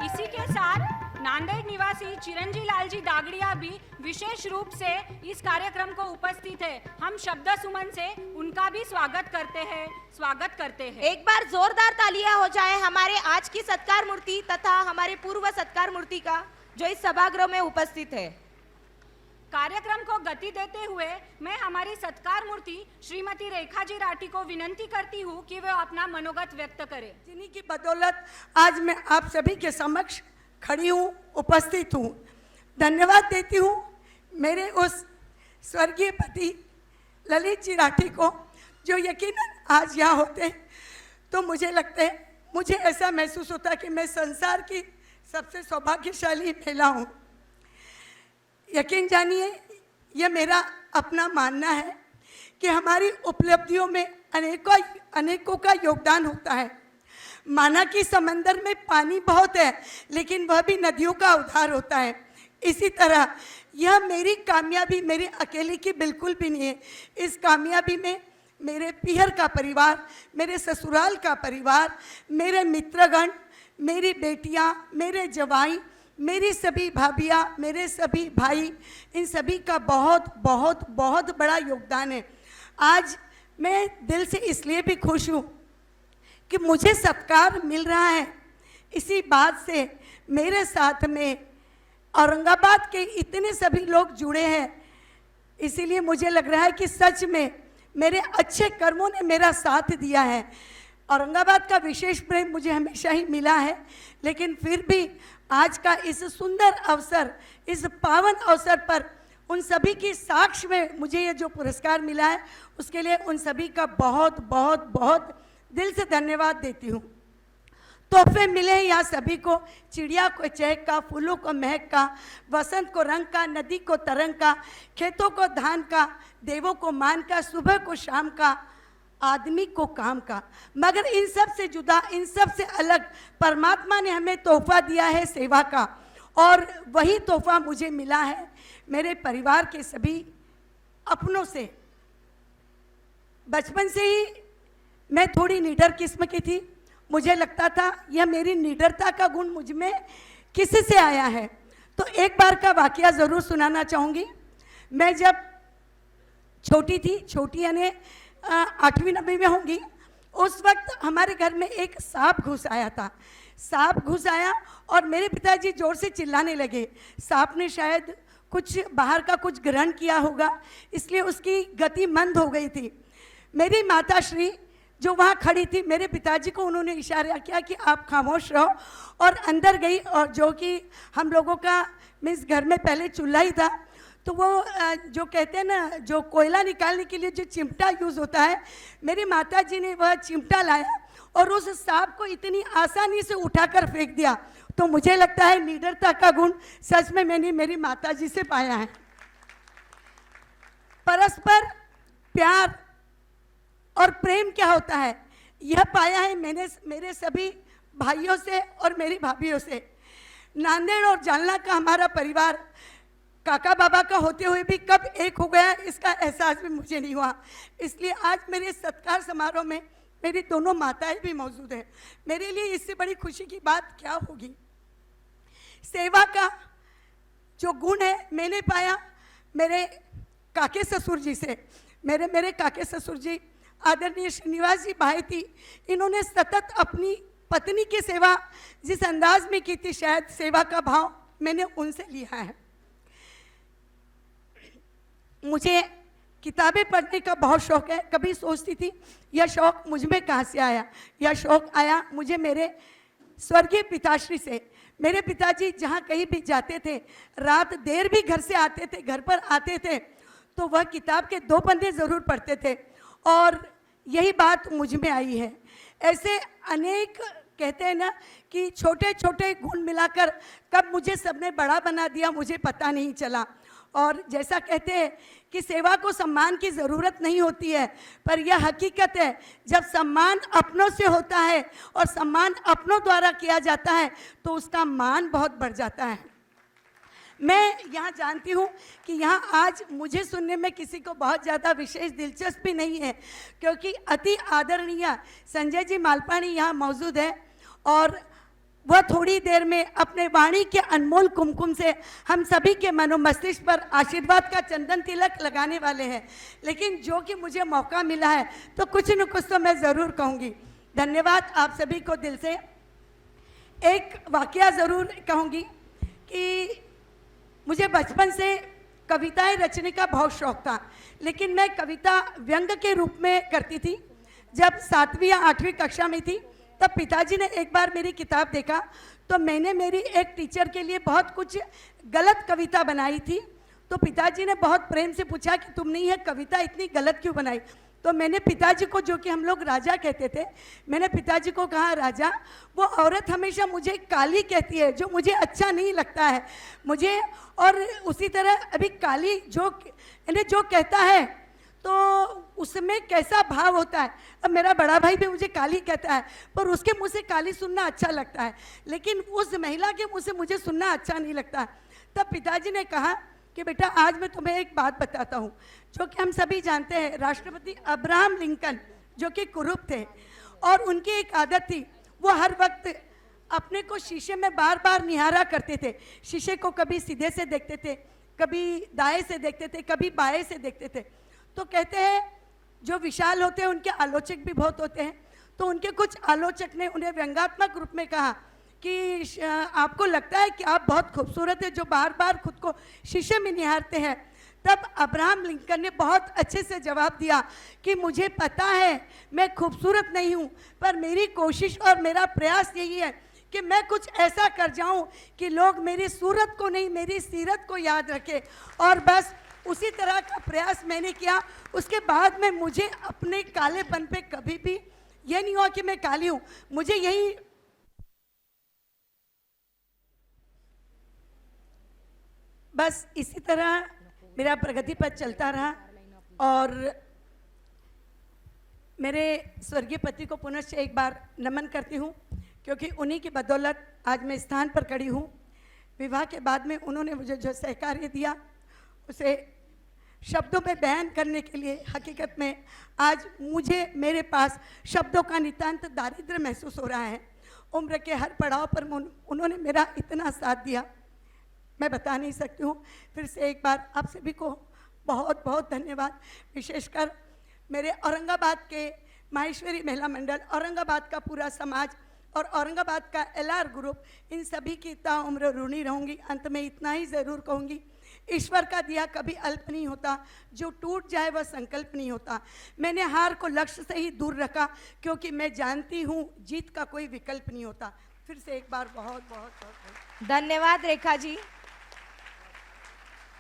इसी के साथ नांदेड़ निवासी चिरंजी लाल जी दागड़िया भी विशेष रूप से इस कार्यक्रम को उपस्थित है। हम शब्द सुमन से उनका भी स्वागत करते हैं। एक बार जोरदार तालियां हो जाए हमारे आज की सत्कार मूर्ति तथा हमारे पूर्व सत्कार मूर्ति का जो इस सभागृह में उपस्थित है। कार्यक्रम को गति देते हुए मैं हमारी सत्कार मूर्ति श्रीमती रेखा जी राठी को विनंती करती हूँ कि वे अपना मनोगत व्यक्त करें। जिन्हीं की बदौलत आज मैं आप सभी के समक्ष खड़ी हूँ, उपस्थित हूँ। धन्यवाद देती हूँ मेरे उस स्वर्गीय पति ललित जी राठी को जो यकीनन आज यहाँ होते तो मुझे लगता है, मुझे ऐसा महसूस होता कि मैं संसार की सबसे सौभाग्यशाली महिला हूँ। यकीन जानिए, यह मेरा अपना मानना है कि हमारी उपलब्धियों में अनेकों का योगदान होता है। माना कि समंदर में पानी बहुत है लेकिन वह भी नदियों का उद्धार होता है। इसी तरह यह मेरी कामयाबी मेरी अकेले की बिल्कुल भी नहीं है। इस कामयाबी में मेरे पीहर का परिवार, मेरे ससुराल का परिवार, मेरे मित्रगण, मेरी बेटियां, मेरे जवाई, मेरी सभी भाभियाँ, मेरे सभी भाई, इन सभी का बहुत बहुत बहुत बड़ा योगदान है। आज मैं दिल से इसलिए भी खुश हूँ कि मुझे सत्कार मिल रहा है। इसी बात से मेरे साथ में औरंगाबाद के इतने सभी लोग जुड़े हैं, इसीलिए मुझे लग रहा है कि सच में मेरे अच्छे कर्मों ने मेरा साथ दिया है। औरंगाबाद का विशेष प्रेम मुझे हमेशा ही मिला है, लेकिन फिर भी आज का इस सुंदर अवसर, इस पावन अवसर पर उन सभी की साक्ष्य में मुझे ये जो पुरस्कार मिला है उसके लिए उन सभी का बहुत बहुत बहुत दिल से धन्यवाद देती हूँ। तोहफे मिले हैं यहाँ सभी को, चिड़िया को चहक का, फूलों को महक का, वसंत को रंग का, नदी को तरंग का, खेतों को धान का, देवों को मान का, सुबह को शाम का, आदमी को काम का। मगर इन सब से जुदा, इन सब से अलग परमात्मा ने हमें तोहफा दिया है सेवा का, और वही तोहफा मुझे मिला है मेरे परिवार के सभी अपनों से। बचपन से ही मैं थोड़ी निडर किस्म की थी। मुझे लगता था यह मेरी निडरता का गुण मुझ में किसी से आया है। तो एक बार का वाकया ज़रूर सुनाना चाहूँगी। मैं जब छोटी थी, छोटी यानी 8वीं 9वीं में होंगी, उस वक्त हमारे घर में एक सांप घुस आया था। सांप घुस आया और मेरे पिताजी जोर से चिल्लाने लगे। सांप ने शायद कुछ बाहर का कुछ ग्रहण किया होगा, इसलिए उसकी गति मंद हो गई थी। मेरी माता श्री जो वहाँ खड़ी थी, मेरे पिताजी को उन्होंने इशारा किया कि आप खामोश रहो, और अंदर गई। और जो कि हम लोगों का मीन्स घर में पहले चूल्हा ही था, तो वो जो कहते हैं ना, जो कोयला निकालने के लिए जो चिमटा यूज़ होता है, मेरी माता जी ने वह चिमटा लाया और उस सांप को इतनी आसानी से उठाकर फेंक दिया। तो मुझे लगता है निडरता का गुण सच में मैंने मेरी माता जी से पाया है। परस्पर प्यार और प्रेम क्या होता है यह पाया है मैंने मेरे सभी भाइयों से और मेरी भाभियों से। नांदेड़ और जालना का हमारा परिवार काका बाबा का होते हुए भी कब एक हो गया इसका एहसास भी मुझे नहीं हुआ। इसलिए आज मेरे सत्कार समारोह में मेरी दोनों माताएं भी मौजूद हैं। मेरे लिए इससे बड़ी खुशी की बात क्या होगी। सेवा का जो गुण है मैंने पाया मेरे काके ससुर जी से। मेरे काके ससुर जी आदरणीय श्रीनिवास जी भाई थी, इन्होंने सतत अपनी पत्नी की सेवा जिस अंदाज में की थी, शायद सेवा का भाव मैंने उनसे लिया है। मुझे किताबें पढ़ने का बहुत शौक है। कभी सोचती थी यह शौक मुझ में कहाँ से आया। यह शौक आया मुझे मेरे स्वर्गीय पिताश्री से। मेरे पिताजी जहाँ कहीं भी जाते थे, रात देर भी घर से आते थे, घर पर आते थे तो वह किताब के 2 पन्ने ज़रूर पढ़ते थे और यही बात मुझ में आई है। ऐसे अनेक कहते हैं ना कि छोटे छोटे गुण मिलाकर कब मुझे सबने बड़ा बना दिया मुझे पता नहीं चला। और जैसा कहते हैं कि सेवा को सम्मान की ज़रूरत नहीं होती है, पर यह हकीकत है जब सम्मान अपनों से होता है और सम्मान अपनों द्वारा किया जाता है तो उसका मान बहुत बढ़ जाता है। मैं यहाँ जानती हूँ कि यहाँ आज मुझे सुनने में किसी को बहुत ज़्यादा विशेष दिलचस्पी नहीं है, क्योंकि अति आदरणीय संजय जी मालपानी यहाँ मौजूद है और वह थोड़ी देर में अपने वाणी के अनमोल कुमकुम से हम सभी के मनोमस्तिष्क पर आशीर्वाद का चंदन तिलक लगाने वाले हैं। लेकिन जो कि मुझे मौका मिला है तो कुछ न कुछ तो मैं ज़रूर कहूँगी। धन्यवाद आप सभी को दिल से। एक वाकया ज़रूर कहूँगी कि मुझे बचपन से कविताएं रचने का बहुत शौक था, लेकिन मैं कविता व्यंग के रूप में करती थी। जब 7वीं या 8वीं कक्षा में थी तब पिताजी ने एक बार मेरी किताब देखा तो मैंने मेरी एक टीचर के लिए बहुत कुछ गलत कविता बनाई थी। तो पिताजी ने बहुत प्रेम से पूछा कि तुमने यह कविता इतनी गलत क्यों बनाई। तो मैंने पिताजी को, जो कि हम लोग राजा कहते थे, मैंने पिताजी को कहा, राजा वो औरत हमेशा मुझे काली कहती है जो मुझे अच्छा नहीं लगता है मुझे, और उसी तरह अभी काली जो कहता है तो उसमें कैसा भाव होता है। अब मेरा बड़ा भाई भी मुझे काली कहता है पर उसके मुँह से काली सुनना अच्छा लगता है, लेकिन उस महिला के मुँह से मुझे सुनना अच्छा नहीं लगता। तब पिताजी ने कहा कि बेटा आज मैं तुम्हें एक बात बताता हूँ, जो कि हम सभी जानते हैं राष्ट्रपति अब्राहम लिंकन जो कि कुरूप थे और उनकी एक आदत थी, वो हर वक्त अपने को शीशे में बार बार निहारा करते थे। शीशे को कभी सीधे से देखते थे, कभी दाएं से देखते थे, कभी बाएं से देखते थे। तो कहते हैं जो विशाल होते हैं उनके आलोचक भी बहुत होते हैं। तो उनके कुछ आलोचक ने उन्हें व्यंग्यात्मक रूप में कहा कि आपको लगता है कि आप बहुत खूबसूरत है जो बार बार खुद को शीशे में निहारते हैं। तब अब्राहम लिंकन ने बहुत अच्छे से जवाब दिया कि मुझे पता है मैं खूबसूरत नहीं हूँ, पर मेरी कोशिश और मेरा प्रयास यही है कि मैं कुछ ऐसा कर जाऊँ कि लोग मेरी सूरत को नहीं मेरी सीरत को याद रखें। और बस उसी तरह का प्रयास मैंने किया। उसके बाद में मुझे अपने कालेपन पे कभी भी यह नहीं हुआ कि मैं काली हूँ, मुझे यही बस इसी तरह मेरा प्रगति पथ चलता रहा। और मेरे स्वर्गीय पति को पुनश्च एक बार नमन करती हूँ, क्योंकि उन्हीं की बदौलत आज मैं स्थान पर खड़ी हूँ। विवाह के बाद में उन्होंने मुझे जो सहकार्य दिया उसे शब्दों में बयान करने के लिए हकीकत में आज मुझे मेरे पास शब्दों का नितांत दारिद्र्य महसूस हो रहा है। उम्र के हर पड़ाव पर उन्होंने मेरा इतना साथ दिया, मैं बता नहीं सकती हूँ। फिर से एक बार आप सभी को बहुत बहुत धन्यवाद। विशेषकर मेरे औरंगाबाद के माहेश्वरी महिला मंडल, औरंगाबाद का पूरा समाज और औरंगाबाद का LR ग्रुप, इन सभी की ताउम्र ऋणी रहूँगी। अंत में इतना ही ज़रूर कहूँगी, ईश्वर का दिया कभी अल्प नहीं होता, जो टूट जाए वह संकल्प नहीं होता। मैंने हार को लक्ष्य से ही दूर रखा, क्योंकि मैं जानती हूँ जीत का कोई विकल्प नहीं होता। फिर से एक बार बहुत बहुत बहुत धन्यवाद रेखा जी।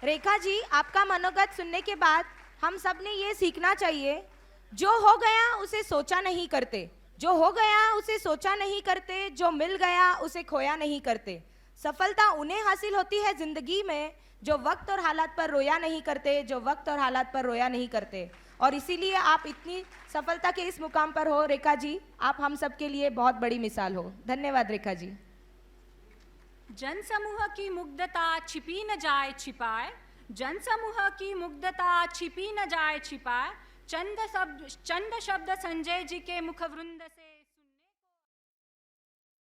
रेखा जी, आपका मनोगत सुनने के बाद हम सब ने ये सीखना चाहिए, जो हो गया उसे सोचा नहीं करते, जो हो गया उसे सोचा नहीं करते, जो मिल गया उसे खोया नहीं करते। सफलता उन्हें हासिल होती है जिंदगी में जो वक्त और हालात पर रोया नहीं करते, जो वक्त और हालात पर रोया नहीं करते। और इसीलिए आप इतनी सफलता के इस मुकाम पर हो रेखा जी, आप हम सब के लिए बहुत बड़ी मिसाल हो। धन्यवाद रेखा जी। जन समूह की मुग्धता छिपी न जाए छिपाए, जन समूह की मुग्धता छिपी न जाए छिपाए, चंद शब्द संजय जी के मुखवृंद से